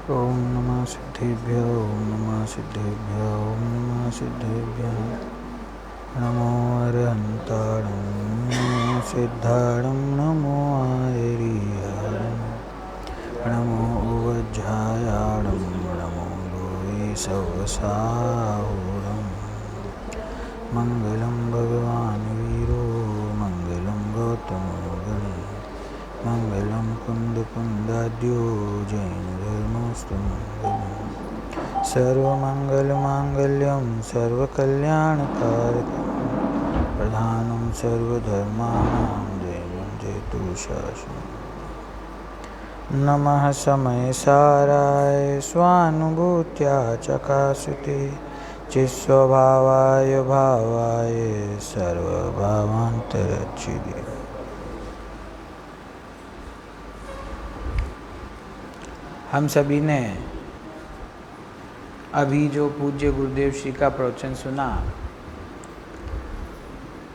ओम नमः सिद्धेभ्यो ओम नमः सिद्धेभ्यो ओम नमः सिद्धेभ्यो नमो अरहन्ताणं नमो सिद्धाणं नमो आयरियाणं नमो उवज्झायाणं नमो लोये सवसाहुरं मंगलं भगवान् वीरो मंगलं गौतमोऽगं मंगलं कुन्दकुन्दाद्यो जैनधर्मोऽस्तु मंगलम् सर्वमंगलमांगल्यं सर्वकल्याणकारकं प्रधानं सर्वधर्माणां देवं जयतु शासनम् नमः समयसाराय स्वानुभूत्या चकासुते चित्स्वभावाय भावाय सर्वभावान्तरच्छिदे। हम सभी ने अभी जो पूज्य गुरुदेव श्री का प्रवचन सुना,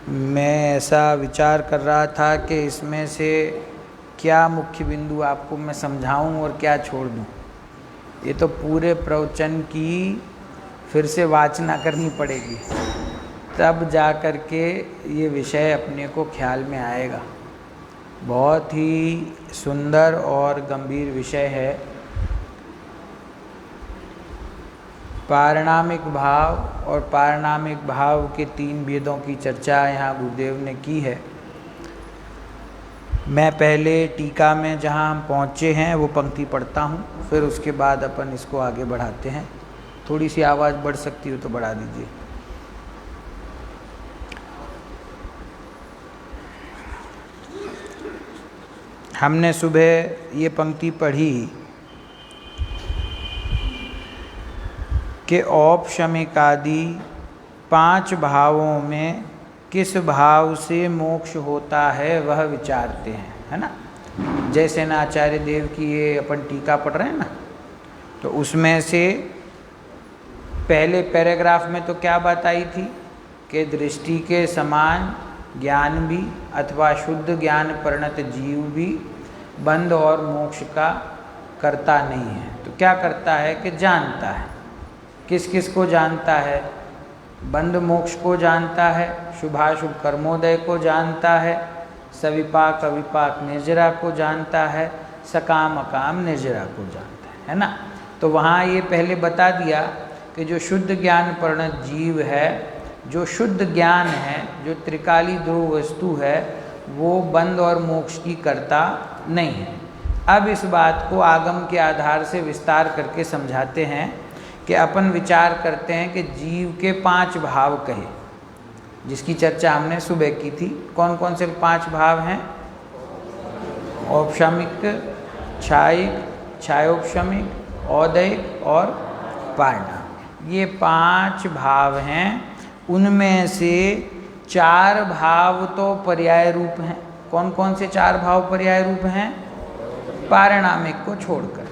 मैं ऐसा विचार कर रहा था कि इसमें से क्या मुख्य बिंदु आपको मैं समझाऊं और क्या छोड़ दूं। ये तो पूरे प्रवचन की फिर से वाचना करनी पड़ेगी, तब जा कर के ये विषय अपने को ख्याल में आएगा। बहुत ही सुंदर और गंभीर विषय है। पारिणामिक भाव और पारिणामिक भाव के तीन भेदों की चर्चा यहाँ गुरुदेव ने की है। मैं पहले टीका में जहाँ हम पहुँचे हैं वो पंक्ति पढ़ता हूँ, फिर उसके बाद अपन इसको आगे बढ़ाते हैं। थोड़ी सी आवाज़ बढ़ सकती हो तो बढ़ा दीजिए। हमने सुबह ये पंक्ति पढ़ी कि औपशमिक आदि पांच भावों में किस भाव से मोक्ष होता है वह विचारते हैं, है ना। जैसे ना आचार्य देव की ये अपन टीका पढ़ रहे हैं ना, तो उसमें से पहले पैराग्राफ में तो क्या बात आई थी कि दृष्टि के समान ज्ञान भी अथवा शुद्ध ज्ञान परिणत जीव भी बंध और मोक्ष का करता नहीं है। तो क्या करता है कि जानता है। किस किस को जानता है? बंध मोक्ष को जानता है, शुभाशुभ कर्मोदय को जानता है, सविपाक अविपाक निर्जरा को जानता है, सकाम अकाम निर्जरा को जानता है ना। तो वहाँ ये पहले बता दिया कि जो शुद्ध ज्ञान परिणत जीव है, जो शुद्ध ज्ञान है, जो त्रिकाली ध्रुव वस्तु है, वो बंध और मोक्ष की करता नहीं है। अब इस बात को आगम के आधार से विस्तार करके समझाते हैं कि अपन विचार करते हैं कि जीव के पांच भाव कहे, जिसकी चर्चा हमने सुबह की थी। कौन कौन से पांच भाव हैं? औपशमिक, क्षायिक, क्षायोपशमिक, औदैक और पारिणामिक। ये पांच भाव हैं। उनमें से चार भाव तो पर्याय रूप हैं। कौन कौन से चार भाव पर्याय रूप हैं? पारिणामिक को छोड़कर।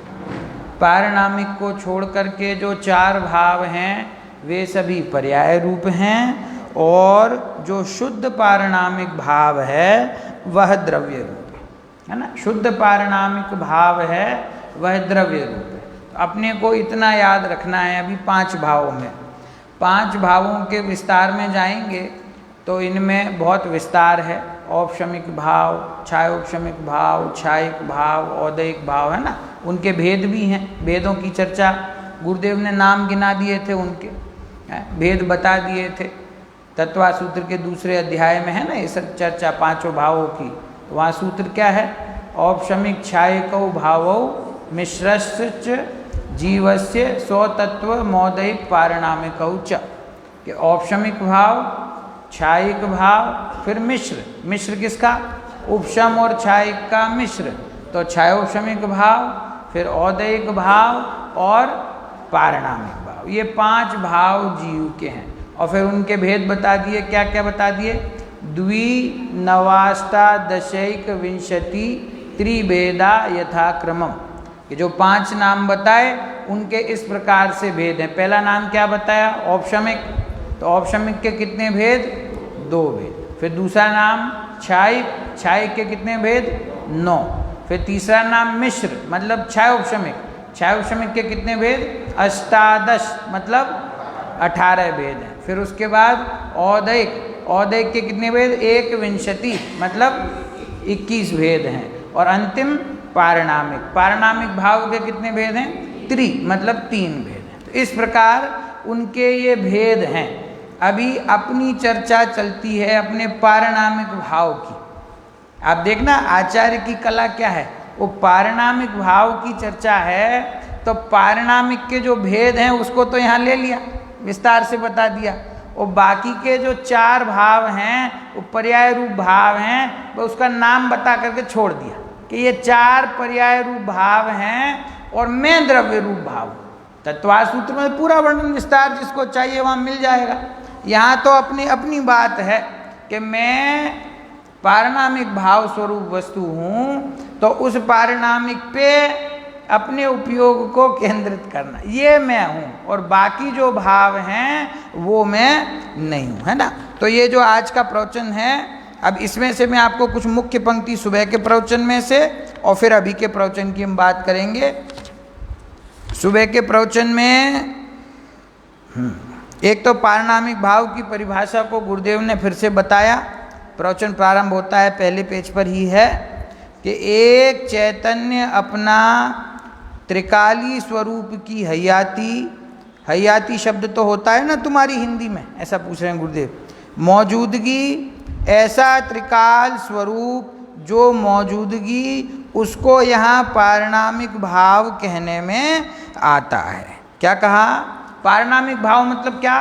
पारिणामिक को छोड़ करके जो चार भाव हैं वे सभी पर्याय रूप हैं, और जो शुद्ध पारिणामिक भाव है वह द्रव्य रूप है ना। शुद्ध पारिणामिक भाव है वह द्रव्य रूप है। तो अपने को इतना याद रखना है। अभी पांच भावों में, पांच भावों के विस्तार में जाएंगे तो इनमें बहुत विस्तार है। औपशमिक भाव, क्षायोपशमिक भाव, क्षायिक भाव, औदैक भाव, है ना। उनके भेद भी हैं। भेदों की चर्चा गुरुदेव ने नाम गिना दिए थे, उनके भेद बता दिए थे। तत्वा सूत्र के दूसरे अध्याय में है ना ये सब चर्चा पांचों भावों की। तो वहाँ सूत्र क्या है? औपशमिक क्षायिकौ भावौ मिश्रश्च जीवस्य स्वतत्व मौदैक पारिणामिकौ च। कि औपशमिक भाव, क्षायिक भाव, फिर मिश्र। मिश्र किसका? उपशम और क्षायिक का मिश्र। तो क्षायोपशमिक भाव, फिर औदैक भाव और पारिणामिक भाव। ये पांच भाव जीव के हैं। और फिर उनके भेद बता दिए। क्या क्या बता दिए? द्विनवाष्टादशैक विंशति त्रिभेदा यथाक्रमम। ये जो पांच नाम बताए उनके इस प्रकार से भेद हैं। पहला नाम क्या बताया? औपशमिक। तो औपशमिक के कितने भेद? दो भेद। फिर दूसरा नाम क्षायिक। क्षायिक के कितने भेद? 9। फिर तीसरा नाम मिश्र, मतलब क्षायोपशमिक। क्षायोपशमिक के कितने भेद? अष्टादश, मतलब 18 भेद हैं। फिर उसके बाद औदैक, औदैक के कितने भेद? 21, मतलब 21 भेद हैं। और अंतिम पारणामिक, पारणामिक भाव के कितने भेद हैं? मतलब 3 भेद हैं। तो इस प्रकार उनके ये भेद हैं। अभी अपनी चर्चा चलती है अपने पारणामिक भाव की। आप देखना आचार्य की कला क्या है, वो पारणामिक भाव की चर्चा है। तो पारणामिक के जो भेद हैं उसको तो यहाँ ले लिया, विस्तार से बता दिया, और बाकी के जो 4 भाव हैं वो पर्याय रूप भाव हैं, वो उसका नाम बता करके छोड़ दिया कि ये 4 पर्याय रूप भाव हैं और मैं द्रव्य रूप भाव। तत्वार सूत्र में पूरा वर्णन विस्तार जिसको चाहिए वहाँ मिल जाएगा। यहाँ तो अपनी अपनी बात है कि मैं पारणामिक भाव स्वरूप वस्तु हूँ, तो उस पारणामिक पे अपने उपयोग को केंद्रित करना, ये मैं हूँ, और बाकी जो भाव हैं वो मैं नहीं हूँ, है ना। तो ये जो आज का प्रवचन है, अब इसमें से मैं आपको कुछ मुख्य पंक्ति सुबह के प्रवचन में से और फिर अभी के प्रवचन की हम बात करेंगे। सुबह के प्रवचन में एक तो पारणामिक भाव की परिभाषा को गुरुदेव ने फिर से बताया। प्रवचन प्रारंभ होता है, पहले पेज पर ही है कि एक चैतन्य अपना त्रिकाली स्वरूप की हयाती, हयाती शब्द तो होता है ना तुम्हारी हिंदी में, ऐसा पूछ रहे हैं गुरुदेव, मौजूदगी, ऐसा त्रिकाल स्वरूप जो मौजूदगी, उसको यहाँ पारणामिक भाव कहने में आता है। क्या कहा? पारणामिक भाव मतलब क्या?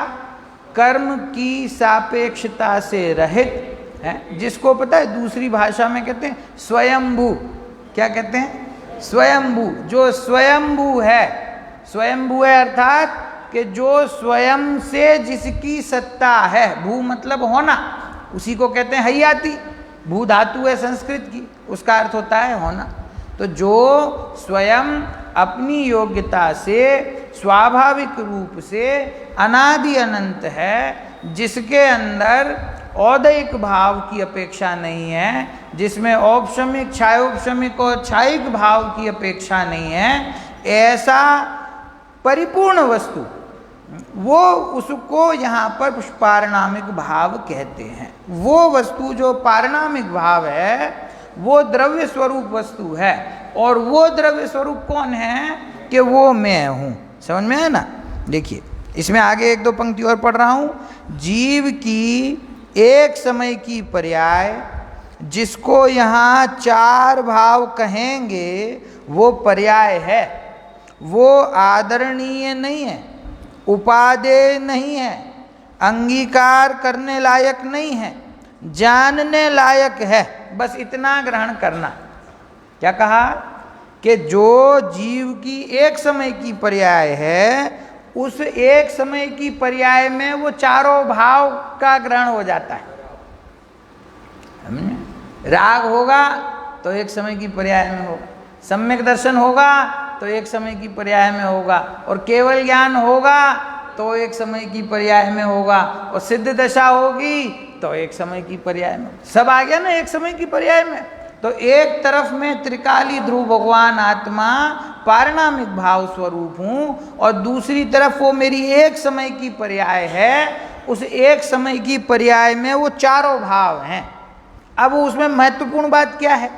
कर्म की सापेक्षता से रहित है, जिसको पता है दूसरी भाषा में कहते हैं स्वयंभू। क्या कहते हैं? स्वयंभू। जो स्वयंभू है, स्वयंभू है अर्थात कि जो स्वयं से जिसकी सत्ता है, भू मतलब होना, उसी को कहते हैं हयाती। भू धातु है संस्कृत की, उसका अर्थ होता है होना। तो जो स्वयं अपनी योग्यता से स्वाभाविक रूप से अनादि अनंत है, जिसके अंदर औदैक भाव की अपेक्षा नहीं है, जिसमें औपशमिक, क्षायोपशमिक और क्षायिक भाव की अपेक्षा नहीं है, ऐसा परिपूर्ण वस्तु, वो उसको यहाँ पर पारणामिक भाव कहते हैं। वो वस्तु जो पारणामिक भाव है वो द्रव्य स्वरूप वस्तु है, और वो द्रव्य स्वरूप कौन है? कि वो मैं हूँ। समझ में है ना? देखिए इसमें आगे 1-2 पंक्ति और पढ़ रहा हूँ। जीव की एक समय की पर्याय, जिसको यहाँ 4 भाव कहेंगे, वो पर्याय है, वो आदरणीय नहीं है, उपादेय नहीं है, अंगीकार करने लायक नहीं है, जानने लायक है। बस इतना ग्रहण करना। क्या कहा? कि जो जीव की एक समय की पर्याय है, उस एक समय की पर्याय में वो 4 भाव का ग्रहण हो जाता है। राग होगा तो एक समय की पर्याय में होगा, सम्यक दर्शन होगा तो एक समय की पर्याय में होगा, और केवल ज्ञान होगा तो एक समय की पर्याय में होगा, और सिद्ध दशा होगी तो एक समय की पर्याय में। सब आ गया ना एक समय की पर्याय में। तो एक तरफ में त्रिकाली ध्रुव भगवान आत्मा पारणामिक भाव स्वरूप हूँ, और दूसरी तरफ वो मेरी एक समय की पर्याय है। उस एक समय की पर्याय में वो 4 भाव हैं। अब उसमें महत्वपूर्ण बात क्या है?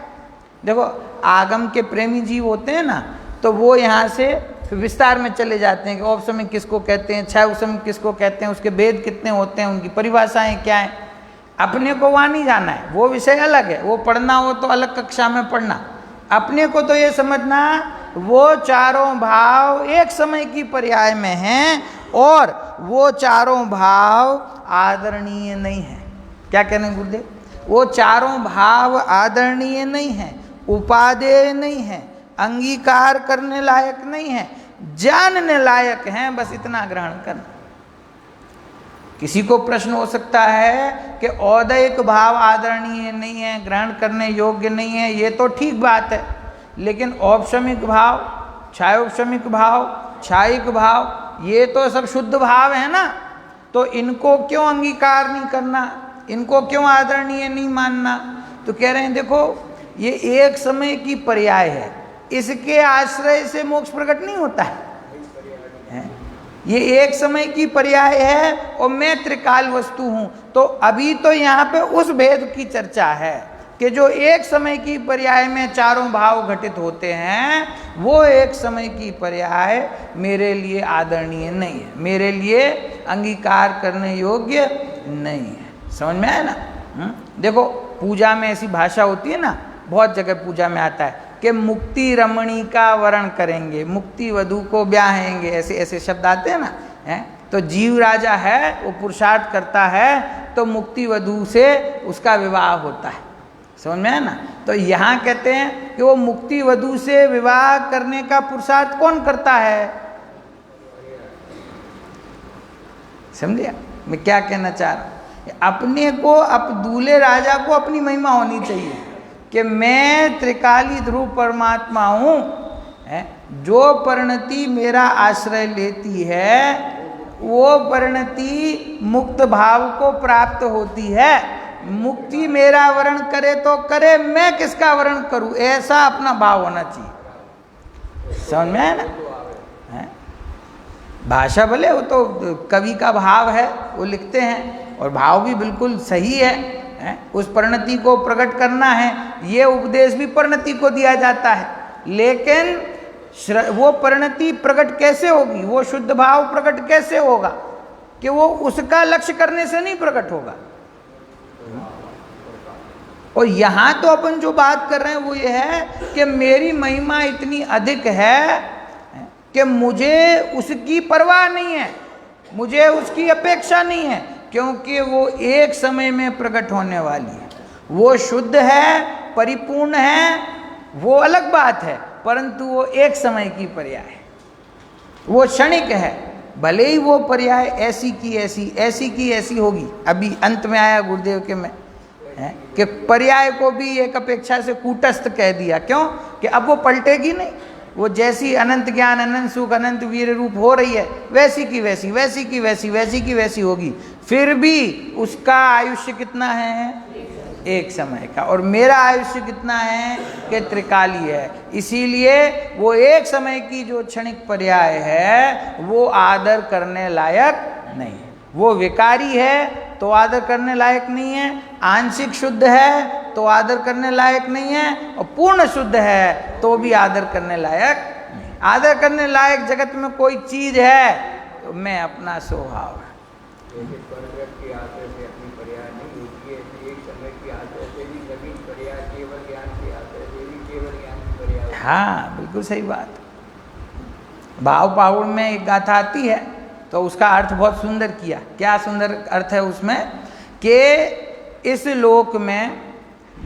देखो आगम के प्रेमी जीव होते हैं ना, तो वो यहाँ से विस्तार में चले जाते हैं कि औपशमिक किसको कहते हैं, क्षायोपशमिक किसको कहते हैं, उसके भेद कितने होते हैं, उनकी परिभाषाएं क्या हैं। अपने को वहाँ नहीं जाना है, वो विषय अलग है, वो पढ़ना हो तो अलग कक्षा में पढ़ना। अपने को तो ये समझना वो 4 भाव एक समय की पर्याय में हैं, और वो 4 भाव आदरणीय नहीं है। क्या कहने गुरुदेव? वो 4 भाव आदरणीय नहीं है, उपादेय नहीं है, अंगीकार करने लायक नहीं है, जानने लायक हैं। बस इतना ग्रहण करना। किसी को प्रश्न हो सकता है कि औदैक भाव आदरणीय नहीं है, ग्रहण करने योग्य नहीं है, ये तो ठीक बात है, लेकिन औपशमिक भाव, क्षायोपशमिक भाव, क्षायिक भाव, ये तो सब शुद्ध भाव है ना, तो इनको क्यों अंगीकार नहीं करना, इनको क्यों आदरणीय नहीं मानना? तो कह रहे हैं देखो ये एक समय की पर्याय है, इसके आश्रय से मोक्ष प्रकट नहीं होता है। ये एक समय की पर्याय है और मैं त्रिकाल वस्तु हूं। तो अभी तो यहाँ पे उस भेद की चर्चा है कि जो एक समय की पर्याय में चारों भाव घटित होते हैं, वो एक समय की पर्याय मेरे लिए आदरणीय नहीं है, मेरे लिए अंगीकार करने योग्य नहीं है। समझ में आया ना? देखो पूजा में ऐसी भाषा होती है ना, बहुत जगह पूजा में आता है कि मुक्ति रमणी का वरण करेंगे, मुक्ति वधू को ब्याहेंगे, ऐसे ऐसे शब्द आते हैं ना, हैं? तो जीव राजा है, वो पुरुषार्थ करता है तो मुक्ति वधू से उसका विवाह होता है। समझ में है ना? तो यहाँ कहते हैं कि वो मुक्ति वधू से विवाह करने का पुरुषार्थ कौन करता है? समझिए मैं क्या कहना चाह रहा हूँ। अपने को, दूल्हे राजा को अपनी महिमा होनी चाहिए कि मैं त्रिकाली ध्रुव परमात्मा हूँ। जो परिणति मेरा आश्रय लेती है वो परिणति मुक्त भाव को प्राप्त होती है। मुक्ति मेरा वर्ण करे तो करे, मैं किसका वर्ण करूं, ऐसा अपना भाव होना चाहिए। समझ में है ना? भाषा भले वो तो कवि का भाव है, वो लिखते हैं और भाव भी बिल्कुल सही है। उस परिणति को प्रकट करना है, ये उपदेश भी परिणति को दिया जाता है। लेकिन वो परिणति प्रकट कैसे होगी, वो शुद्ध भाव प्रकट कैसे होगा कि वो उसका लक्ष्य करने से नहीं प्रकट होगा। और यहाँ तो अपन जो बात कर रहे हैं वो ये है कि मेरी महिमा इतनी अधिक है कि मुझे उसकी परवाह नहीं है, मुझे उसकी अपेक्षा नहीं है, क्योंकि वो एक समय में प्रकट होने वाली है। वो शुद्ध है, परिपूर्ण है, वो अलग बात है, परंतु वो एक समय की पर्याय है, वो क्षणिक है। भले ही वो पर्याय ऐसी की ऐसी, ऐसी की ऐसी होगी। अभी अंत में आया गुरुदेव के में कि पर्याय को भी एक अपेक्षा से कूटस्थ कह दिया। क्यों? कि अब वो पलटेगी नहीं। वो जैसी अनंत ज्ञान, अनंत सुख, अनंत वीर रूप हो रही है, वैसी की वैसी, वैसी की वैसी, वैसी की वैसी होगी। फिर भी उसका आयुष्य कितना है? एक समय का। और मेरा आयुष्य कितना है? कि त्रिकाली है। इसीलिए वो एक समय की जो क्षणिक पर्याय है वो आदर करने लायक नहीं है। वो विकारी है तो आदर करने लायक नहीं है, आंशिक शुद्ध है तो आदर करने लायक नहीं है, और पूर्ण शुद्ध है तो भी आदर करने लायक नहीं। आदर करने लायक जगत में कोई चीज है तो मैं अपना स्वभाव है। हाँ बिल्कुल सही बात। भाव पाहुड़ में एक गाथा आती है तो उसका अर्थ बहुत सुंदर किया। क्या सुंदर अर्थ है उसमें कि इस लोक में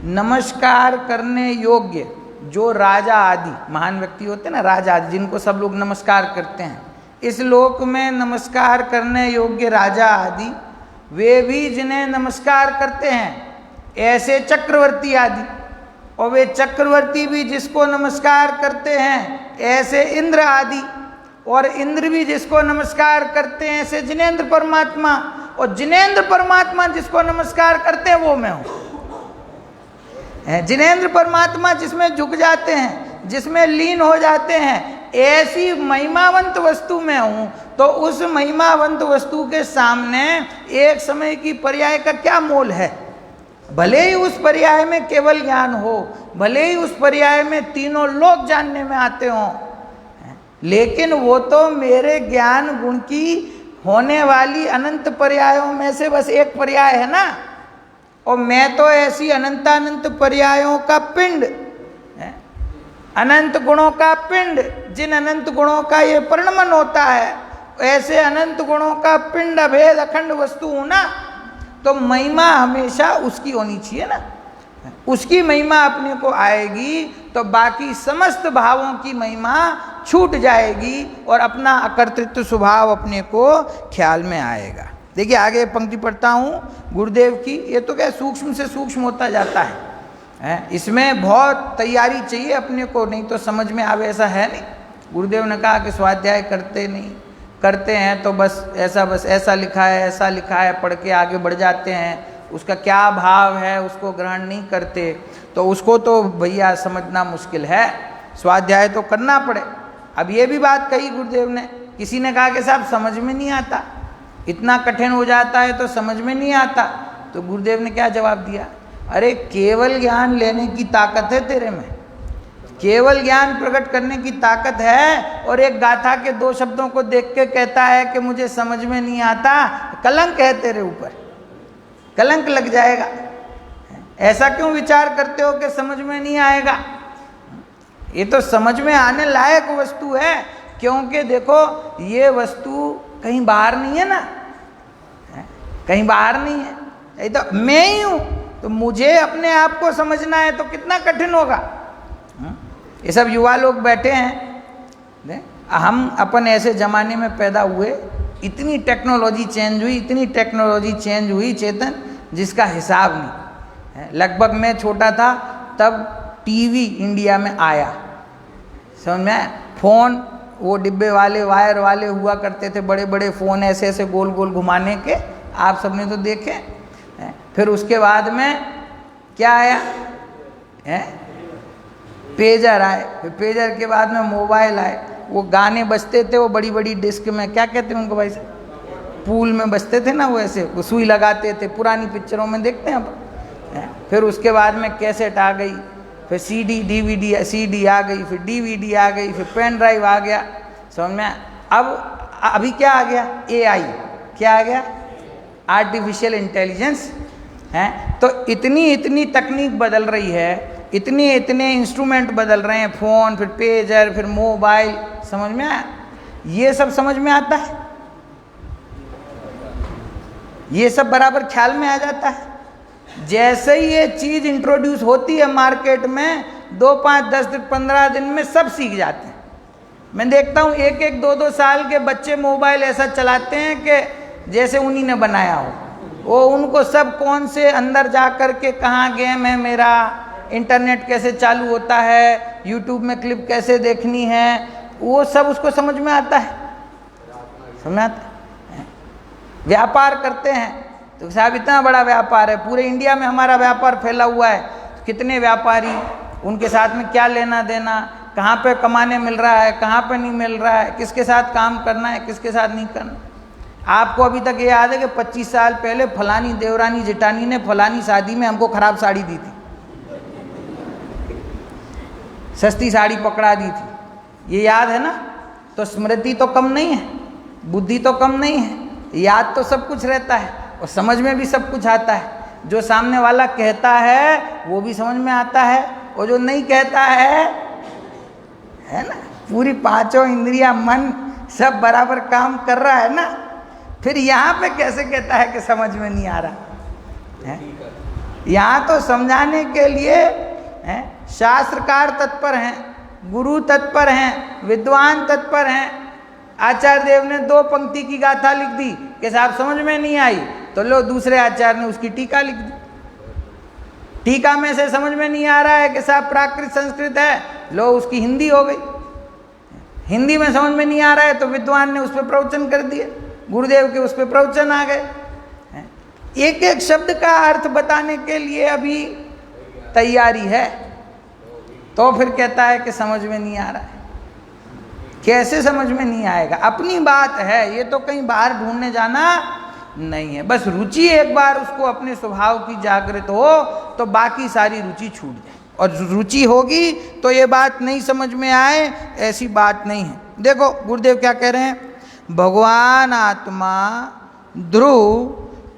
नमस्कार करने योग्य जो राजा आदि महान व्यक्ति होते हैं ना, राजा आदि जिनको सब लोग नमस्कार करते हैं, इस लोक में नमस्कार करने योग्य राजा आदि वे भी जिन्हें नमस्कार करते हैं, ऐसे चक्रवर्ती आदि, और वे चक्रवर्ती भी जिसको नमस्कार करते हैं ऐसे इंद्र आदि, और इंद्र भी जिसको नमस्कार करते हैं ऐसे जिनेंद्र परमात्मा, और जिनेंद्र परमात्मा जिसको नमस्कार करते हैं वो मैं हूँ। जिनेंद्र परमात्मा जिसमें झुक जाते हैं, जिसमें लीन हो जाते हैं, ऐसी महिमावंत वस्तु में हूँ। तो उस महिमावंत वस्तु के सामने एक समय की पर्याय का क्या मोल है? भले ही उस पर्याय में केवल ज्ञान हो, भले ही उस पर्याय में तीनों लोग जानने में आते हों, लेकिन वो तो मेरे ज्ञान गुण की होने वाली अनंत पर्यायों में से बस एक पर्याय है ना। और मैं तो ऐसी अनंतानंत पर्यायों का पिंड, अनंत गुणों का पिंड, जिन अनंत गुणों का ये परिणमन होता है, ऐसे अनंत गुणों का पिंड अभेद अखंड वस्तु हूं ना। तो महिमा हमेशा उसकी होनी चाहिए ना। उसकी महिमा अपने को आएगी तो बाकी समस्त भावों की महिमा छूट जाएगी और अपना अकर्तृत्व स्वभाव अपने को ख्याल में आएगा। देखिए आगे पंक्ति पढ़ता हूँ गुरुदेव की। ये तो क्या सूक्ष्म से सूक्ष्म होता जाता है, इसमें बहुत तैयारी चाहिए अपने को, नहीं तो समझ में आवे ऐसा है नहीं। गुरुदेव ने कहा कि स्वाध्याय करते नहीं, करते हैं तो बस ऐसा लिखा है, ऐसा लिखा है, पढ़ के आगे बढ़ जाते हैं, उसका क्या भाव है उसको ग्रहण नहीं करते, तो उसको तो भैया समझना मुश्किल है। स्वाध्याय तो करना पड़े। अब ये भी बात कही गुरुदेव ने, किसी ने कहा कि साहब समझ में नहीं आता, इतना कठिन हो जाता है तो समझ में नहीं आता। तो गुरुदेव ने क्या जवाब दिया, अरे केवल ज्ञान लेने की ताकत है तेरे में, केवल ज्ञान प्रकट करने की ताकत है, और एक गाथा के 2 शब्दों को देख के कहता है कि मुझे समझ में नहीं आता, कलंक है तेरे ऊपर, कलंक लग जाएगा। ऐसा क्यों विचार करते हो कि समझ में नहीं आएगा? ये तो समझ में आने लायक वस्तु है, क्योंकि देखो ये वस्तु कहीं बाहर नहीं है ना, कहीं बाहर नहीं है, ये तो मैं ही हूँ। तो मुझे अपने आप को समझना है तो कितना कठिन होगा। ये सब युवा लोग बैठे हैं, हम अपन ऐसे ज़माने में पैदा हुए, इतनी टेक्नोलॉजी चेंज हुई, इतनी टेक्नोलॉजी चेंज हुई चेतन, जिसका हिसाब नहीं। लगभग मैं छोटा था तब टीवी इंडिया में आया, समझ में? फ़ोन वो डिब्बे वाले वायर वाले हुआ करते थे, बड़े बड़े फ़ोन ऐसे ऐसे गोल गोल घुमाने के, आप सबने तो देखे। फिर उसके बाद में क्या आया, पेजर आए, फिर पेजर के बाद में मोबाइल आए, वो गाने बजते थे वो बड़ी बड़ी डिस्क में, क्या कहते हैं उनको भाई साहब, पूल में बजते थे ना, वो ऐसे वो सुई लगाते थे, पुरानी पिक्चरों में देखते हैं अब। फिर उसके बाद में कैसेट आ गई, फिर सीडी डीवीडी, सीडी आ गई, फिर डीवीडी आ गई, फिर पेन ड्राइव आ गया, समझ में? अब अभी क्या आ गया, एआई, क्या आ गया, आर्टिफिशियल इंटेलिजेंस है। तो इतनी तकनीक बदल रही है, इतने इंस्ट्रूमेंट बदल रहे हैं, फ़ोन, फिर पेजर, फिर मोबाइल, समझ में आया? ये सब समझ में आता है, ये सब बराबर ख्याल में आ जाता है। जैसे ही ये चीज़ इंट्रोड्यूस होती है मार्केट में, 2, 5, 10, 15 दिन में सब सीख जाते हैं। मैं देखता हूँ 1, 2 साल के बच्चे मोबाइल ऐसा चलाते हैं कि जैसे उन्हीं ने बनाया हो। वो उनको सब कौन से अंदर जा कर के कहाँ गेम है मेरा, इंटरनेट कैसे चालू होता है, यूट्यूब में क्लिप कैसे देखनी है, वो सब उसको समझ में आता है, समझ आता है। व्यापार करते हैं तो साहब इतना बड़ा व्यापार है, पूरे इंडिया में हमारा व्यापार फैला हुआ है, कितने व्यापारी, उनके साथ में क्या लेना देना, कहाँ पे कमाने मिल रहा है, कहाँ पे नहीं मिल रहा है, किसके साथ काम करना है, किसके साथ नहीं करना। आपको अभी तक ये याद है कि 25 साल पहले फलानी देवरानी जिटानी ने फलानी शादी में हमको खराब साड़ी दी थी, सस्ती साड़ी पकड़ा दी थी, ये याद है ना? तो स्मृति तो कम नहीं है, बुद्धि तो कम नहीं है, याद तो सब कुछ रहता है और समझ में भी सब कुछ आता है। जो सामने वाला कहता है वो भी समझ में आता है, और जो नहीं कहता है ना, पूरी 5 इंद्रियां, मन सब बराबर काम कर रहा है ना, फिर यहाँ पे कैसे कहता है कि समझ में नहीं आ रहा है? यहाँ तो समझाने के लिए शास्त्रकार तत्पर हैं, गुरु तत्पर हैं, विद्वान तत्पर हैं। आचार्य देव ने 2 पंक्ति की गाथा लिख दी कि साहब समझ में नहीं आई, तो लो दूसरे आचार्य ने उसकी टीका लिख दी। टीका में से समझ में नहीं आ रहा है कि साहब प्राकृत संस्कृत है, लो उसकी हिंदी हो गई। हिंदी में समझ में नहीं आ रहा है तो विद्वान ने उस पर प्रवचन कर दिए, गुरुदेव के उस पर प्रवचन आ गए। एक एक शब्द का अर्थ बताने के लिए अभी तैयारी है, तो फिर कहता है कि समझ में नहीं आ रहा है। कैसे समझ में नहीं आएगा? अपनी बात है, ये तो कहीं बाहर ढूंढने जाना नहीं है। बस रुचि एक बार उसको अपने स्वभाव की जागृत हो तो बाकी सारी रुचि छूट जाए, और रुचि होगी तो ये बात नहीं समझ में आए ऐसी बात नहीं है। देखो गुरुदेव क्या कह रहे हैं, भगवान आत्मा ध्रुव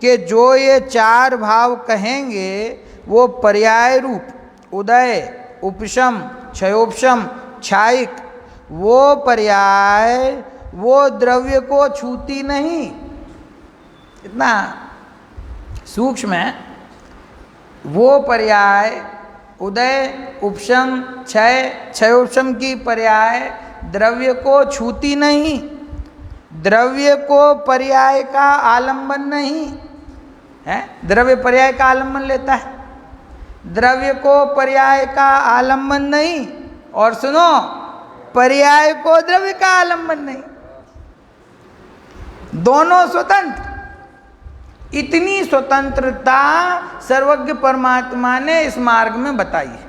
के जो ये 4 भाव कहेंगे वो पर्याय रूप उदय, उपशम, क्षयोपशम, क्षायिक, वो पर्याय वो द्रव्य को छूती नहीं। इतना सूक्ष्म है। वो पर्याय उदय, उपशम, क्षय, क्षयोपशम की पर्याय द्रव्य को छूती नहीं, द्रव्य को पर्याय का आलंबन नहीं है। द्रव्य पर्याय का आलंबन लेता है, द्रव्य को पर्याय का आलंबन नहीं, और सुनो पर्याय को द्रव्य का आलंबन नहीं, दोनों स्वतंत्र। इतनी स्वतंत्रता सर्वज्ञ परमात्मा ने इस मार्ग में बताई है।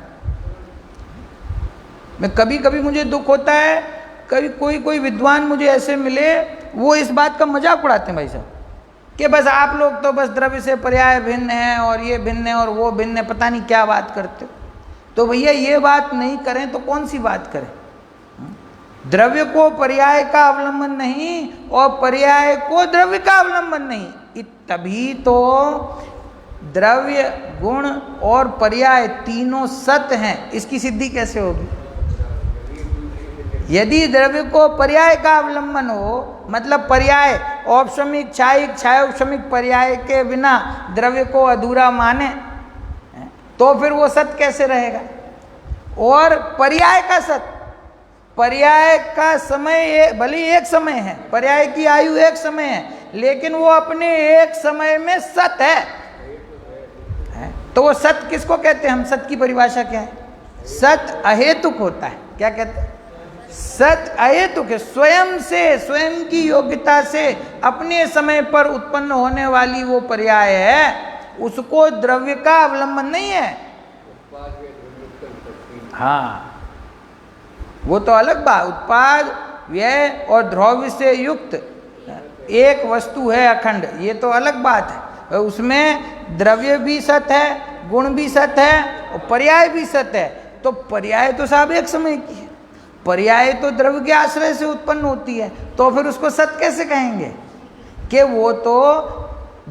मैं कभी कभी मुझे दुख होता है, कभी कोई विद्वान मुझे ऐसे मिले, वो इस बात का मजाक उड़ाते हैं भाई साहब कि बस आप लोग तो बस द्रव्य से पर्याय भिन्न है और ये भिन्न है और वो भिन्न है, पता नहीं क्या बात करते हो। तो भैया ये बात नहीं करें तो कौन सी बात करें? द्रव्य को पर्याय का अवलंबन नहीं और पर्याय को द्रव्य का अवलंबन नहीं, तभी तो द्रव्य, गुण और पर्याय तीनों सत्य हैं। इसकी सिद्धि कैसे होगी? यदि द्रव्य को पर्याय का अवलंबन हो, मतलब पर्याय औपशमिक, छायिक, छायोपशमिक पर्याय के बिना द्रव्य को अधूरा माने, तो फिर वो सत्य कैसे रहेगा? और पर्याय का सत्य, पर्याय का समय भले ही एक समय है, पर्याय की आयु एक समय है, लेकिन वो अपने एक समय में सत्य है। तो वो सत्य किसको कहते हैं? हम सत्य की परिभाषा क्या है? सत्य अहेतुक होता है। क्या कहते हैं? सत्य अहेतुक है। स्वयं से, स्वयं की योग्यता से अपने समय पर उत्पन्न होने वाली वो पर्याय है, उसको द्रव्य का अवलंबन नहीं है। हाँ, वो तो अलग बात। उत्पाद, व्यय और द्रव्य से युक्त एक वस्तु है अखंड, ये तो अलग बात है। उसमें द्रव्य भी सत्य है, गुण भी सत्य है और पर्याय भी सत्य है। तो पर्याय तो साहब एक समय की है, पर्याय तो द्रव्य के आश्रय से उत्पन्न होती है, तो फिर उसको सत्य कैसे कहेंगे? कि वो तो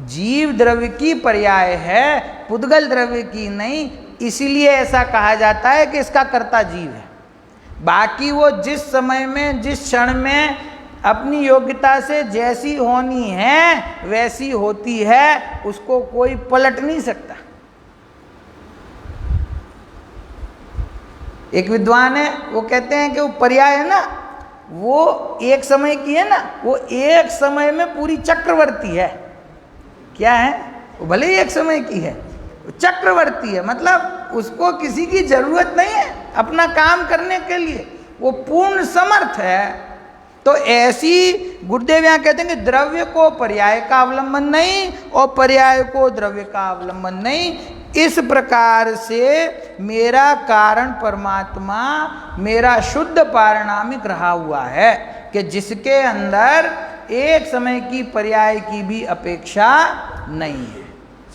जीव द्रव्य की पर्याय है, पुद्गल द्रव्य की नहीं, इसीलिए ऐसा कहा जाता है कि इसका कर्ता जीव है। बाकी वो जिस समय में, जिस क्षण में अपनी योग्यता से जैसी होनी है वैसी होती है, उसको कोई पलट नहीं सकता। एक विद्वान है, वो कहते हैं कि वो पर्याय है ना, वो एक समय की है ना, वो एक समय में पूरी चक्रवर्ती है। क्या है? वो भले ही एक समय की है, चक्रवर्ती है, मतलब उसको किसी की जरूरत नहीं है अपना काम करने के लिए, वो पूर्ण समर्थ है। तो ऐसी गुरुदेव यहाँ कहते हैं कि द्रव्य को पर्याय का अवलंबन नहीं और पर्याय को द्रव्य का अवलंबन नहीं। इस प्रकार से मेरा कारण परमात्मा मेरा शुद्ध पारिणामिक रहा हुआ है कि जिसके अंदर एक समय की पर्याय की भी अपेक्षा नहीं है।